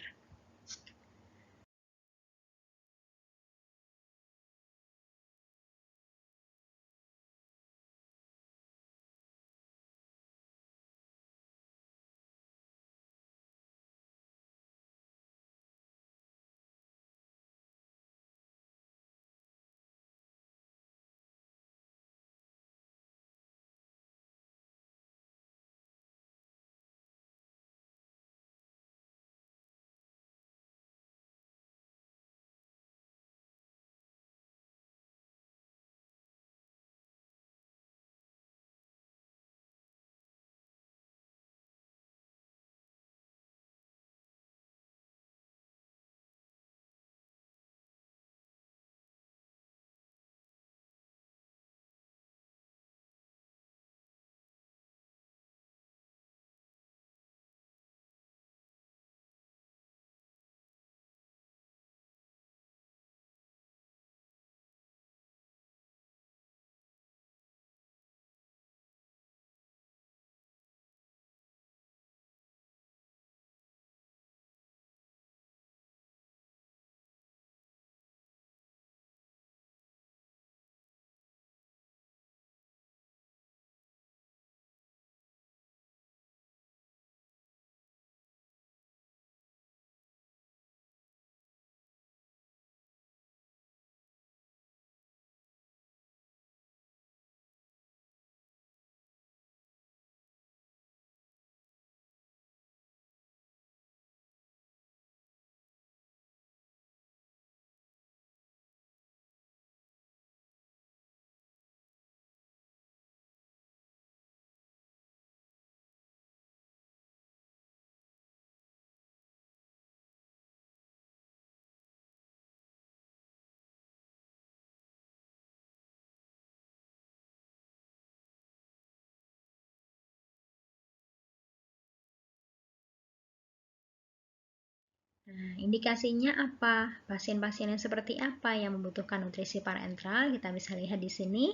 Nah, indikasinya apa? Pasien-pasien yang seperti apa yang membutuhkan nutrisi parenteral? Kita bisa lihat di sini.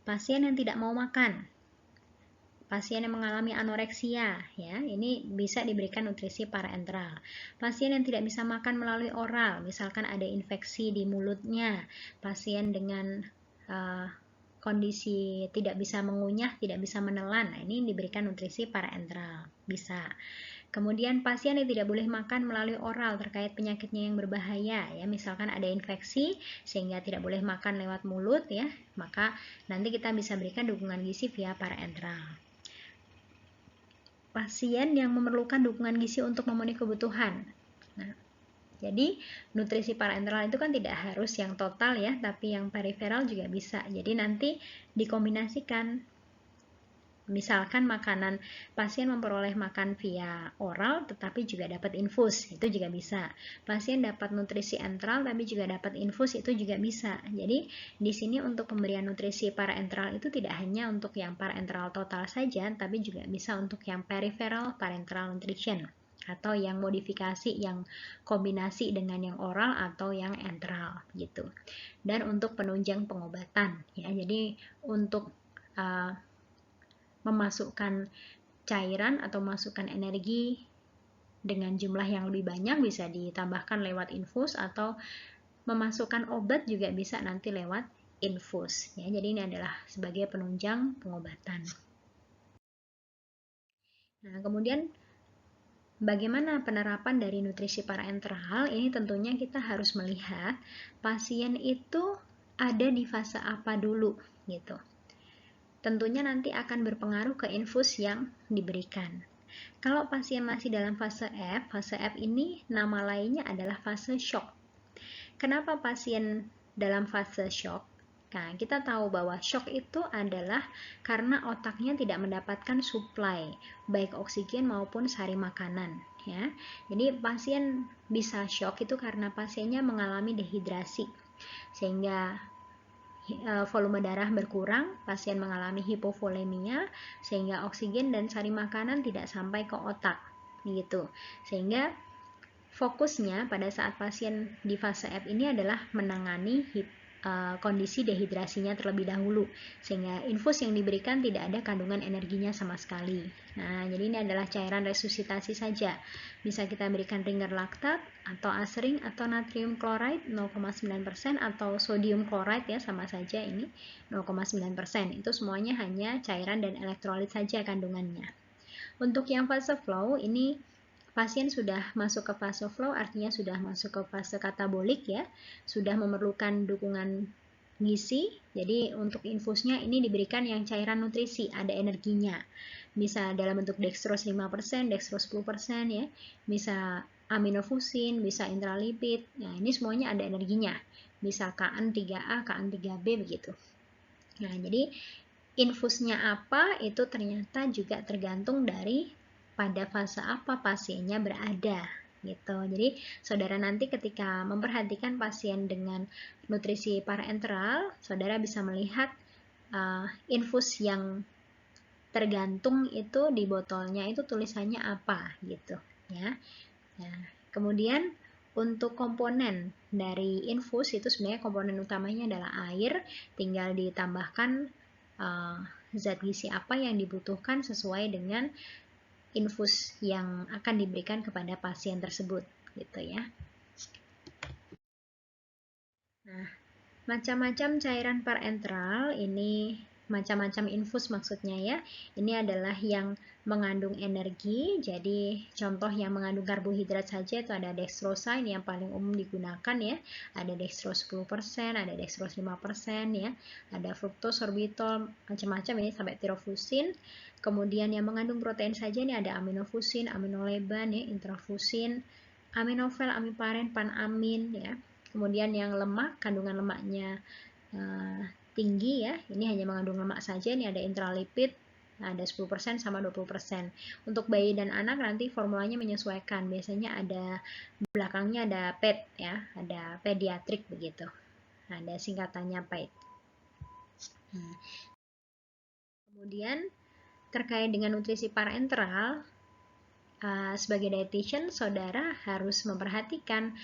Pasien yang tidak mau makan, pasien yang mengalami anoreksia, ya, ini bisa diberikan nutrisi parenteral. Pasien yang tidak bisa makan melalui oral, misalkan ada infeksi di mulutnya, pasien dengan kondisi tidak bisa mengunyah, tidak bisa menelan, nah ini diberikan nutrisi parenteral, bisa. Kemudian pasien yang tidak boleh makan melalui oral terkait penyakitnya yang berbahaya ya, misalkan ada infeksi sehingga tidak boleh makan lewat mulut ya, maka nanti kita bisa berikan dukungan gizi via parenteral. Pasien yang memerlukan dukungan gizi untuk memenuhi kebutuhan. Nah, jadi nutrisi parenteral itu kan tidak harus yang total ya, tapi yang periferal juga bisa. Jadi nanti dikombinasikan Misalkan pasien memperoleh makan via oral tetapi juga dapat infus, itu juga bisa. Pasien dapat nutrisi enteral tapi juga dapat infus, itu juga bisa. Jadi di sini untuk pemberian nutrisi parenteral itu tidak hanya untuk yang parenteral total saja, tapi juga bisa untuk yang peripheral parenteral nutrition atau yang modifikasi yang kombinasi dengan yang oral atau yang enteral gitu. Dan untuk penunjang pengobatan ya, jadi untuk memasukkan cairan atau masukkan energi dengan jumlah yang lebih banyak bisa ditambahkan lewat infus, atau memasukkan obat juga bisa nanti lewat infus ya. Jadi ini adalah sebagai penunjang pengobatan. Nah, kemudian bagaimana penerapan dari nutrisi parenteral? Ini tentunya kita harus melihat pasien itu ada di fase apa dulu gitu. Tentunya nanti akan berpengaruh ke infus yang diberikan. Kalau pasien masih dalam fase F ini nama lainnya adalah fase shock. Kenapa pasien dalam fase shock? Nah, kita tahu bahwa shock itu adalah karena otaknya tidak mendapatkan suplai, baik oksigen maupun sari makanan. Ya. Jadi pasien bisa shock itu karena pasiennya mengalami dehidrasi, sehingga volume darah berkurang, pasien mengalami hipovolemia, sehingga oksigen dan sari makanan tidak sampai ke otak, gitu. Sehingga fokusnya pada saat pasien di fase F ini adalah menangani kondisi dehidrasinya terlebih dahulu, sehingga infus yang diberikan tidak ada kandungan energinya sama sekali. Nah, jadi ini adalah cairan resusitasi saja. Bisa kita berikan ringer laktat atau asering atau natrium chloride 0,9% atau sodium chloride ya, sama saja ini 0,9%. Itu semuanya hanya cairan dan elektrolit saja kandungannya. Untuk yang fase flow ini pasien sudah masuk ke fase flow, artinya sudah masuk ke fase katabolik ya, sudah memerlukan dukungan gizi. Jadi untuk infusnya ini diberikan yang cairan nutrisi, ada energinya. Bisa dalam bentuk dextrose 5%, dextrose 10% ya. Bisa aminofusin, bisa intralipid. Nah, ini semuanya ada energinya. Bisa KN3A, KN3B begitu. Nah, jadi infusnya apa itu ternyata juga tergantung dari pada fase apa pasiennya berada gitu. Jadi saudara nanti ketika memperhatikan pasien dengan nutrisi parenteral, saudara bisa melihat infus yang tergantung itu di botolnya itu tulisannya apa gitu ya. Nah, kemudian untuk komponen dari infus itu sebenarnya komponen utamanya adalah air, tinggal ditambahkan zat gizi apa yang dibutuhkan sesuai dengan infus yang akan diberikan kepada pasien tersebut gitu ya. Nah, macam-macam cairan parenteral ini, macam-macam infus maksudnya ya. Ini adalah yang mengandung energi. Jadi contoh yang mengandung karbohidrat saja itu ada dextrosa, ini yang paling umum digunakan ya. Ada dextrose 10%, ada dextrose 5% ya. Ada fructose, sorbitol, macam-macam ini sampai tirofusin. Kemudian yang mengandung protein saja ini ada aminofusin, aminoleban ya, intrafusin, aminovel, amiparen, panamin ya. Kemudian yang lemak, kandungan lemaknya tinggi ya, ini hanya mengandung lemak saja, ini ada intralipid, ada 10% sama 20%. Untuk bayi dan anak nanti formulanya menyesuaikan, biasanya ada belakangnya ada PED ya, ada pediatrik begitu, ada singkatannya PED. Kemudian terkait dengan nutrisi parenteral, sebagai dietitian saudara harus memperhatikan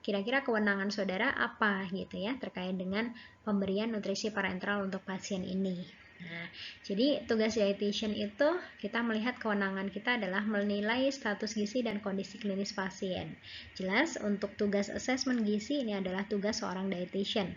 kira-kira kewenangan saudara apa gitu ya terkait dengan pemberian nutrisi parenteral untuk pasien ini. Nah, jadi tugas dietitian itu kita melihat kewenangan kita adalah menilai status gizi dan kondisi klinis pasien. Jelas untuk tugas asesmen gizi ini adalah tugas seorang dietitian.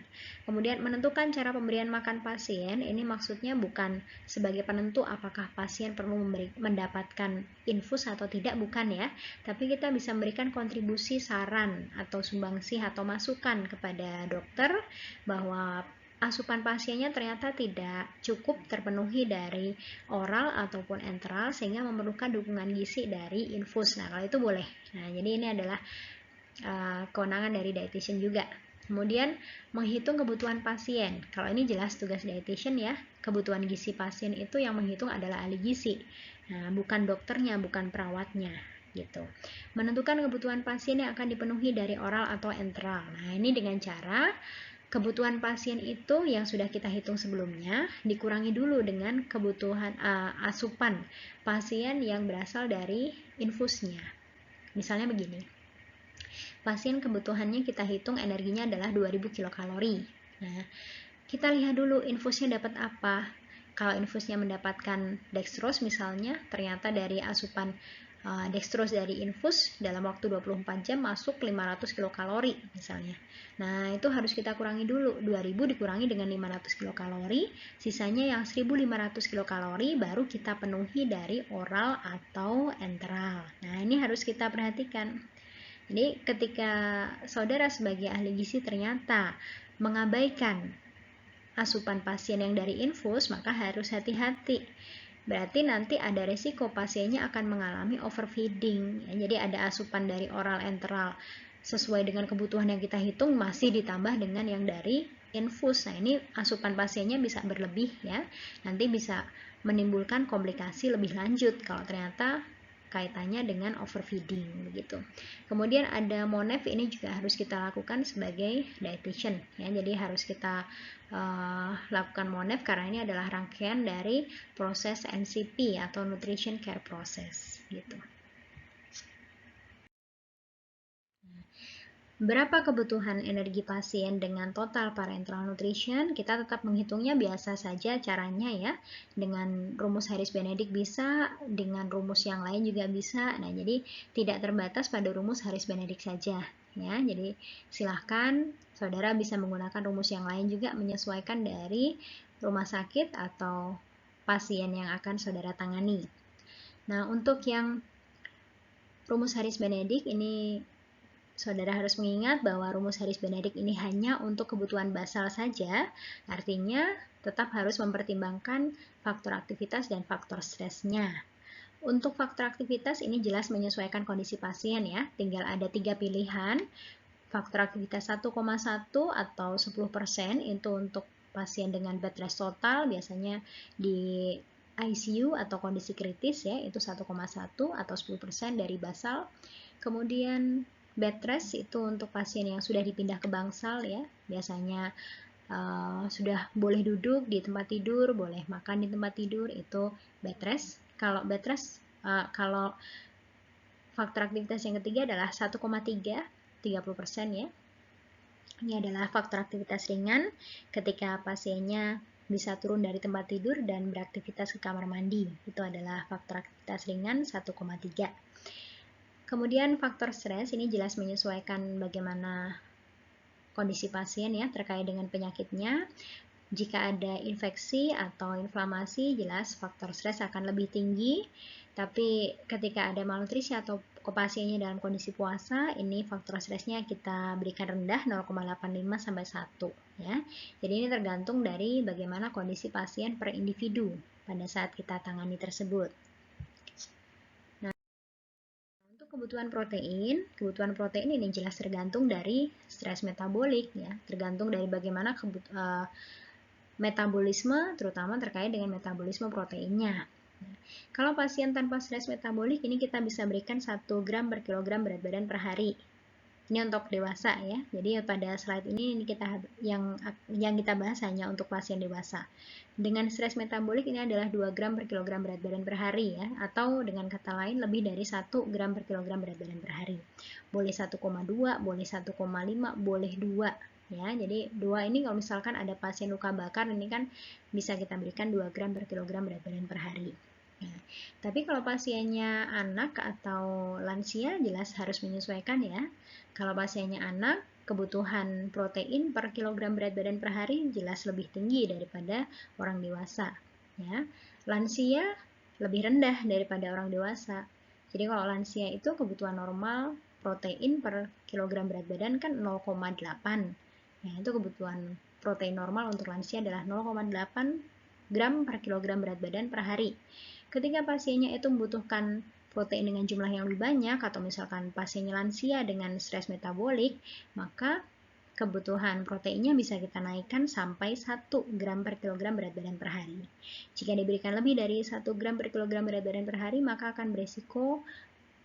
Kemudian menentukan cara pemberian makan pasien, ini maksudnya bukan sebagai penentu apakah pasien perlu mendapatkan infus atau tidak, bukan ya. Tapi kita bisa memberikan kontribusi saran atau sumbangsih atau masukan kepada dokter bahwa asupan pasiennya ternyata tidak cukup terpenuhi dari oral ataupun enteral sehingga memerlukan dukungan gizi dari infus. Nah, kalau itu boleh. Nah, jadi ini adalah kewenangan dari dietitian juga. Kemudian menghitung kebutuhan pasien. Kalau ini jelas tugas dietitian ya. Kebutuhan gizi pasien itu yang menghitung adalah ahli gizi. Nah, bukan dokternya, bukan perawatnya gitu. Menentukan kebutuhan pasien yang akan dipenuhi dari oral atau enteral. Nah, ini dengan cara kebutuhan pasien itu yang sudah kita hitung sebelumnya dikurangi dulu dengan kebutuhan asupan pasien yang berasal dari infusnya. Misalnya begini, pasien kebutuhannya kita hitung energinya adalah 2000 kilokalori. Nah, kita lihat dulu infusnya dapat apa. Kalau infusnya mendapatkan dextrose misalnya, ternyata dari asupan dextrose dari infus dalam waktu 24 jam masuk 500 kilokalori misalnya. Nah, itu harus kita kurangi dulu. 2000 dikurangi dengan 500 kilokalori, sisanya yang 1500 kilokalori baru kita penuhi dari oral atau enteral. Nah, ini harus kita perhatikan. Jadi ketika saudara sebagai ahli gizi ternyata mengabaikan asupan pasien yang dari infus, maka harus hati-hati. Berarti nanti ada resiko pasiennya akan mengalami overfeeding. Ya, jadi ada asupan dari oral enteral sesuai dengan kebutuhan yang kita hitung masih ditambah dengan yang dari infus. Nah, ini asupan pasiennya bisa berlebih ya. Nanti bisa menimbulkan komplikasi lebih lanjut kalau ternyata kaitannya dengan overfeeding begitu. Kemudian ada MONEF, ini juga harus kita lakukan sebagai dietitian ya. Jadi harus kita lakukan MONEF karena ini adalah rangkaian dari proses NCP atau Nutrition Care Process gitu. Berapa kebutuhan energi pasien dengan total parenteral nutrition? Kita tetap menghitungnya biasa saja caranya ya. Dengan rumus Harris-Benedict bisa, dengan rumus yang lain juga bisa. Nah, jadi tidak terbatas pada rumus Harris-Benedict saja ya. Jadi silahkan saudara bisa menggunakan rumus yang lain juga menyesuaikan dari rumah sakit atau pasien yang akan saudara tangani. Nah, untuk yang rumus Harris-Benedict ini saudara harus mengingat bahwa rumus Harris-Benedict ini hanya untuk kebutuhan basal saja, artinya tetap harus mempertimbangkan faktor aktivitas dan faktor stresnya. Untuk faktor aktivitas ini jelas menyesuaikan kondisi pasien ya, tinggal ada 3 pilihan. Faktor aktivitas 1,1 atau 10% itu untuk pasien dengan bed rest total, biasanya di ICU atau kondisi kritis ya, itu 1,1 atau 10% dari basal. Kemudian bed rest itu untuk pasien yang sudah dipindah ke bangsal ya, biasanya sudah boleh duduk di tempat tidur, boleh makan di tempat tidur, itu bed rest. Kalau bed rest, kalau faktor aktivitas yang ketiga adalah 1,3, 30% ya. Ini adalah faktor aktivitas ringan ketika pasiennya bisa turun dari tempat tidur dan beraktivitas ke kamar mandi. Itu adalah faktor aktivitas ringan 1,3. Kemudian faktor stres ini jelas menyesuaikan bagaimana kondisi pasien ya terkait dengan penyakitnya. Jika ada infeksi atau inflamasi, jelas faktor stres akan lebih tinggi. Tapi ketika ada malnutrisi atau pasiennya dalam kondisi puasa, ini faktor stresnya kita berikan rendah 0,85 sampai 1 ya. Jadi ini tergantung dari bagaimana kondisi pasien per individu pada saat kita tangani tersebut. Kebutuhan protein ini jelas tergantung dari stres metabolik ya, tergantung dari bagaimana metabolisme terutama terkait dengan metabolisme proteinnya. Kalau pasien tanpa stres metabolik ini kita bisa berikan 1 gram per kilogram berat badan per hari. Ini untuk dewasa ya. Jadi pada slide ini kita yang kita bahas hanya untuk pasien dewasa. Dengan stres metabolik ini adalah 2 gram per kilogram berat badan per hari ya, atau dengan kata lain lebih dari 1 gram per kilogram berat badan per hari. Boleh 1,2, boleh 1,5, boleh 2 ya. Jadi 2 ini kalau misalkan ada pasien luka bakar ini kan bisa kita berikan 2 gram per kilogram berat badan per hari. Nah, tapi kalau pasiennya anak atau lansia jelas harus menyesuaikan ya. Kalau pasiennya anak, kebutuhan protein per kilogram berat badan per hari jelas lebih tinggi daripada orang dewasa. Ya. Lansia lebih rendah daripada orang dewasa. Jadi kalau lansia itu kebutuhan normal protein per kilogram berat badan kan 0,8. Ya, itu kebutuhan protein normal untuk lansia adalah 0,8 gram per kilogram berat badan per hari. Ketika pasiennya itu membutuhkan protein dengan jumlah yang lebih banyak atau misalkan pasiennya lansia dengan stres metabolik, maka kebutuhan proteinnya bisa kita naikkan sampai 1 gram per kilogram berat badan per hari. Jika diberikan lebih dari 1 gram per kilogram berat badan per hari, maka akan beresiko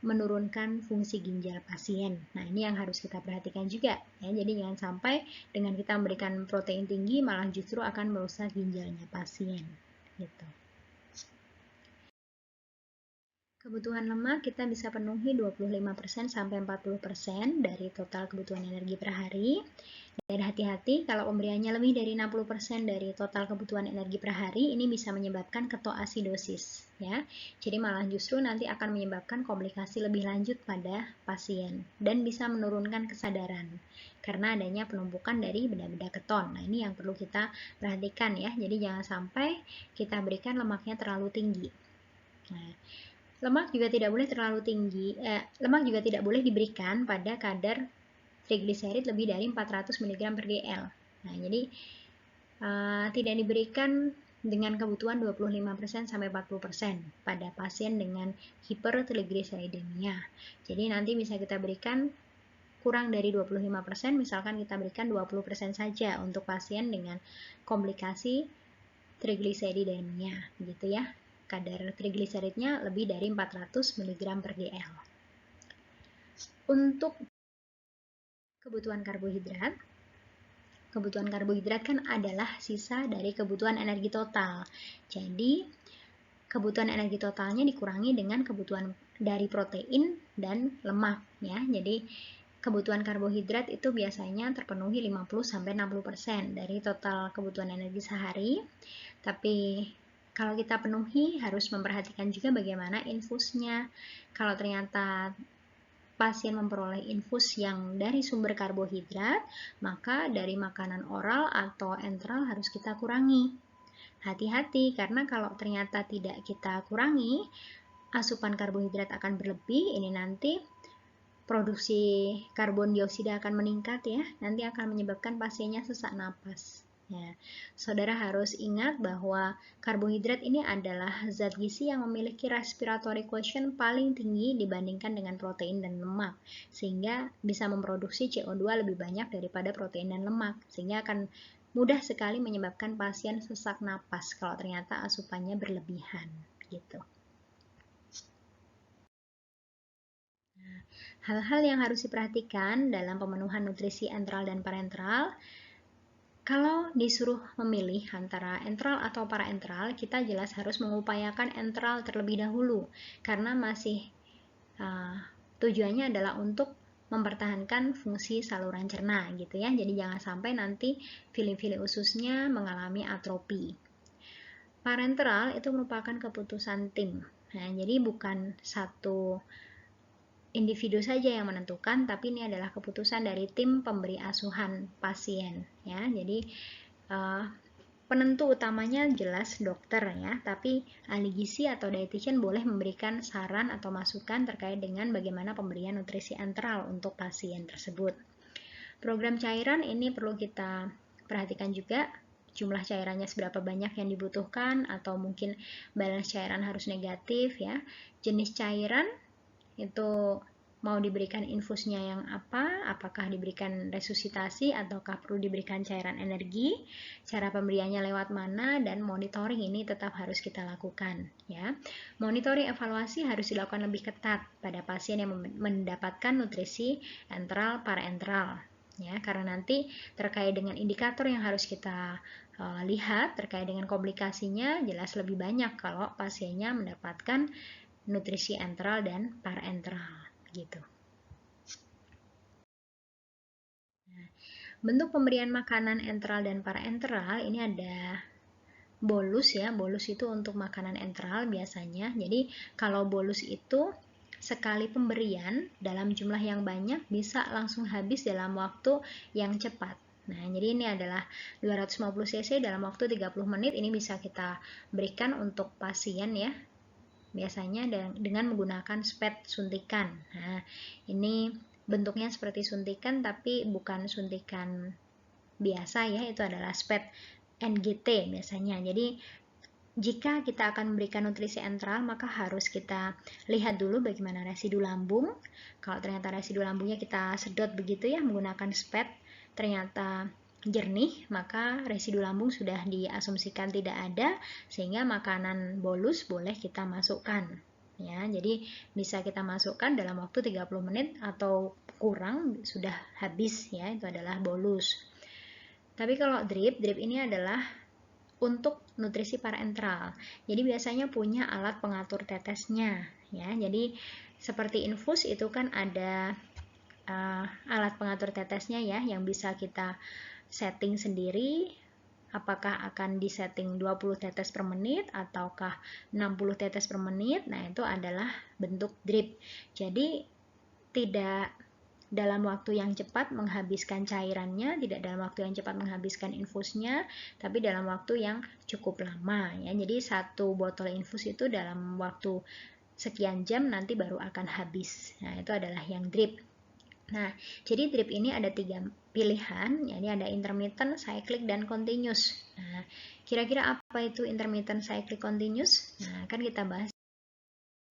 menurunkan fungsi ginjal pasien. Nah, ini yang harus kita perhatikan juga ya. Jadi jangan sampai dengan kita memberikan protein tinggi malah justru akan merusak ginjalnya pasien gitu. Kebutuhan lemak kita bisa penuhi 25% sampai 40% dari total kebutuhan energi per hari. Dan hati-hati kalau pemberiannya lebih dari 60% dari total kebutuhan energi per hari, ini bisa menyebabkan ketoasidosis ya. Jadi malah justru nanti akan menyebabkan komplikasi lebih lanjut pada pasien dan bisa menurunkan kesadaran karena adanya penumpukan dari benda-benda keton. Nah, ini yang perlu kita perhatikan ya. Jadi jangan sampai kita berikan lemaknya terlalu tinggi. Nah, lemak juga tidak boleh terlalu tinggi. Lemak juga tidak boleh diberikan pada kadar trigliserid lebih dari 400 mg per dl. Nah, jadi tidak diberikan dengan kebutuhan 25% sampai 40% pada pasien dengan hipertrigliseridemia. Jadi nanti bisa kita berikan kurang dari 25%, misalkan kita berikan 20% saja untuk pasien dengan komplikasi trigliseridemia, gitu ya. Kadar trigliseridnya lebih dari 400 mg per dl. Untuk kebutuhan karbohidrat kan adalah sisa dari kebutuhan energi total. Jadi, kebutuhan energi totalnya dikurangi dengan kebutuhan dari protein dan lemak ya. Jadi, kebutuhan karbohidrat itu biasanya terpenuhi 50-60% dari total kebutuhan energi sehari. Tapi kalau kita penuhi harus memperhatikan juga bagaimana infusnya. Kalau ternyata pasien memperoleh infus yang dari sumber karbohidrat, maka dari makanan oral atau enteral harus kita kurangi. Hati-hati karena kalau ternyata tidak kita kurangi, asupan karbohidrat akan berlebih, ini nanti produksi karbon dioksida akan meningkat ya, nanti akan menyebabkan pasiennya sesak napas. Ya, saudara harus ingat bahwa karbohidrat ini adalah zat gizi yang memiliki respiratory quotient paling tinggi dibandingkan dengan protein dan lemak, sehingga bisa memproduksi CO2 lebih banyak daripada protein dan lemak, sehingga akan mudah sekali menyebabkan pasien sesak napas kalau ternyata asupannya berlebihan gitu. Hal-hal yang harus diperhatikan dalam pemenuhan nutrisi enteral dan parenteral, kalau disuruh memilih antara enteral atau parenteral, kita jelas harus mengupayakan enteral terlebih dahulu, karena masih tujuannya adalah untuk mempertahankan fungsi saluran cerna gitu ya. Jadi jangan sampai nanti fili-fili ususnya mengalami atrofi. Parenteral itu merupakan keputusan tim. Nah, jadi bukan satu individu saja yang menentukan, tapi ini adalah keputusan dari tim pemberi asuhan pasien ya. Jadi penentu utamanya jelas dokter ya, tapi ahli gizi atau dietitian boleh memberikan saran atau masukan terkait dengan bagaimana pemberian nutrisi enteral untuk pasien tersebut. Program cairan ini perlu kita perhatikan juga, jumlah cairannya seberapa banyak yang dibutuhkan, atau mungkin balance cairan harus negatif ya. Jenis cairan itu mau diberikan infusnya yang apa, apakah diberikan resusitasi ataukah perlu diberikan cairan energi, cara pemberiannya lewat mana, dan monitoring ini tetap harus kita lakukan ya. Monitoring evaluasi harus dilakukan lebih ketat pada pasien yang mendapatkan nutrisi enteral parenteral ya, karena nanti terkait dengan indikator yang harus kita lihat terkait dengan komplikasinya jelas lebih banyak kalau pasiennya mendapatkan nutrisi enteral dan parenteral gitu. Nah, bentuk pemberian makanan enteral dan parenteral ini ada bolus ya. Bolus itu untuk makanan enteral biasanya. Jadi kalau bolus itu sekali pemberian dalam jumlah yang banyak bisa langsung habis dalam waktu yang cepat. Nah, jadi ini adalah 250 cc dalam waktu 30 menit. Ini bisa kita berikan untuk pasien ya, biasanya dengan menggunakan SPED suntikan. Nah, ini bentuknya seperti suntikan tapi bukan suntikan biasa ya, itu adalah SPED NGT biasanya. Jadi jika kita akan memberikan nutrisi enteral, maka harus kita lihat dulu bagaimana residu lambung. Kalau ternyata residu lambungnya kita sedot begitu ya menggunakan SPED, ternyata jernih, maka residu lambung sudah diasumsikan tidak ada, sehingga makanan bolus boleh kita masukkan. Ya, jadi bisa kita masukkan dalam waktu 30 menit atau kurang sudah habis ya, itu adalah bolus. Tapi kalau drip ini adalah untuk nutrisi parenteral. Jadi biasanya punya alat pengatur tetesnya ya. Jadi seperti infus itu kan ada alat pengatur tetesnya ya, yang bisa kita setting sendiri, apakah akan disetting 20 tetes per menit ataukah 60 tetes per menit. Nah, itu adalah bentuk drip. Jadi tidak dalam waktu yang cepat menghabiskan cairannya, tidak dalam waktu yang cepat menghabiskan infusnya, tapi dalam waktu yang cukup lama ya. Jadi satu botol infus itu dalam waktu sekian jam nanti baru akan habis. Nah, itu adalah yang drip. Nah, jadi drip ini ada 3 pilihan, yakni ada intermittent, cyclic, dan continuous. Nah, kira-kira apa itu intermittent, cyclic, continuous? Nah, kan kita bahas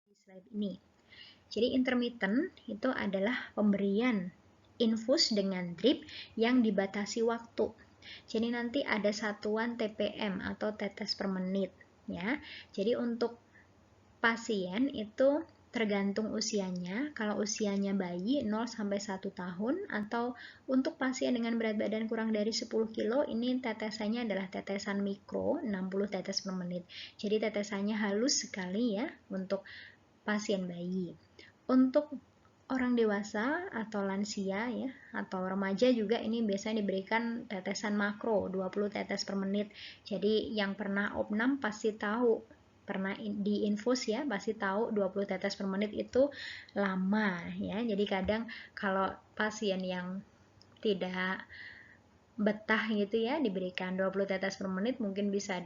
di slide ini. Jadi intermittent itu adalah pemberian infus dengan drip yang dibatasi waktu. Jadi nanti ada satuan TPM atau tetes per menit ya. Jadi untuk pasien itu tergantung usianya. Kalau usianya bayi 0 sampai 1 tahun, atau untuk pasien dengan berat badan kurang dari 10 kilo, ini tetesannya adalah tetesan mikro 60 tetes per menit. Jadi tetesannya halus sekali ya untuk pasien bayi. Untuk orang dewasa atau lansia ya, atau remaja juga ini biasanya diberikan tetesan makro 20 tetes per menit. Jadi yang pernah opnam pasti tahu, pernah diinfus ya, pasti tahu 20 tetes per menit itu lama ya. Jadi kadang kalau pasien yang tidak betah gitu ya diberikan 20 tetes per menit, mungkin bisa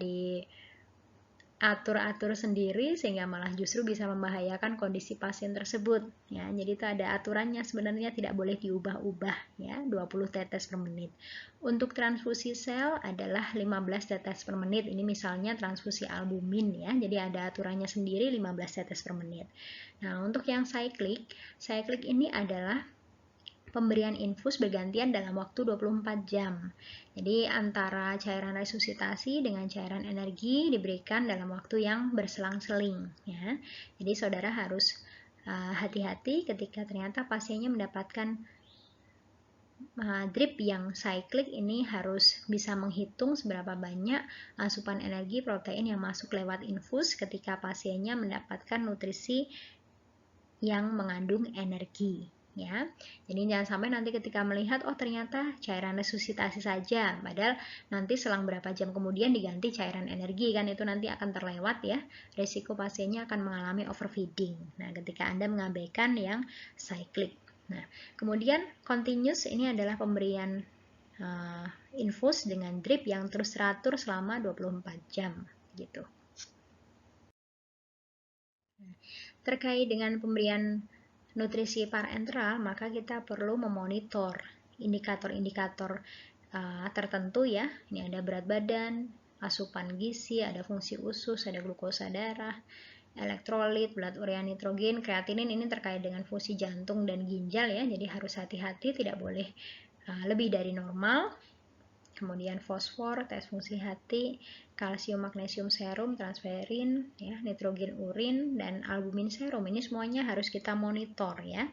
atur-atur sendiri sehingga malah justru bisa membahayakan kondisi pasien tersebut ya. Jadi itu ada aturannya, sebenarnya tidak boleh diubah-ubah ya, 20 tetes per menit. Untuk transfusi sel adalah 15 tetes per menit. Ini misalnya transfusi albumin ya. Jadi ada aturannya sendiri 15 tetes per menit. Nah, untuk yang cyclic ini adalah pemberian infus bergantian dalam waktu 24 jam. Jadi antara cairan resusitasi dengan cairan energi diberikan dalam waktu yang berselang-seling ya. Jadi saudara harus hati-hati ketika ternyata pasiennya mendapatkan drip yang cyclic, ini harus bisa menghitung seberapa banyak asupan energi protein yang masuk lewat infus ketika pasiennya mendapatkan nutrisi yang mengandung energi ya. Jadi jangan sampai nanti ketika melihat oh ternyata cairan resusitasi saja, padahal nanti selang berapa jam kemudian diganti cairan energi, kan itu nanti akan terlewat ya, resiko pasiennya akan mengalami overfeeding. Nah, ketika Anda mengabaikan yang cyclic. Nah, kemudian continuous ini adalah pemberian infus dengan drip yang terus teratur selama 24 jam gitu. Terkait dengan pemberian nutrisi parenteral, maka kita perlu memonitor indikator-indikator tertentu ya. Ini ada berat badan, asupan gizi, ada fungsi usus, ada glukosa darah, elektrolit, blood urea nitrogen, kreatinin. Ini terkait dengan fungsi jantung dan ginjal ya. Jadi harus hati-hati, tidak boleh lebih dari normal. Kemudian fosfor, tes fungsi hati, kalsium magnesium serum, transferin, ya, nitrogen urin, dan albumin serum. Ini semuanya harus kita monitor ya.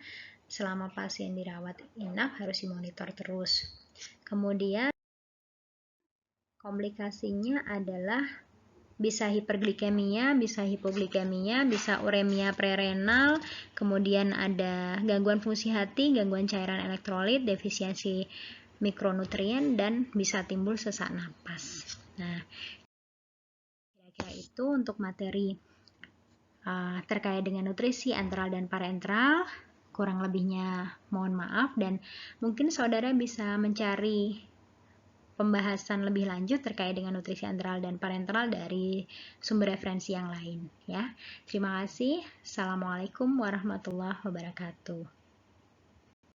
Selama pasien dirawat inap harus dimonitor terus. Kemudian komplikasinya adalah bisa hiperglikemia, bisa hipoglikemia, bisa uremia prerenal, kemudian ada gangguan fungsi hati, gangguan cairan elektrolit, defisiensi mikronutrien, dan bisa timbul sesak napas. Nah, kira-kira itu untuk materi terkait dengan nutrisi enteral dan parenteral. Kurang lebihnya mohon maaf, dan mungkin saudara bisa mencari pembahasan lebih lanjut terkait dengan nutrisi enteral dan parenteral dari sumber referensi yang lain ya. Terima kasih. Assalamualaikum warahmatullahi wabarakatuh.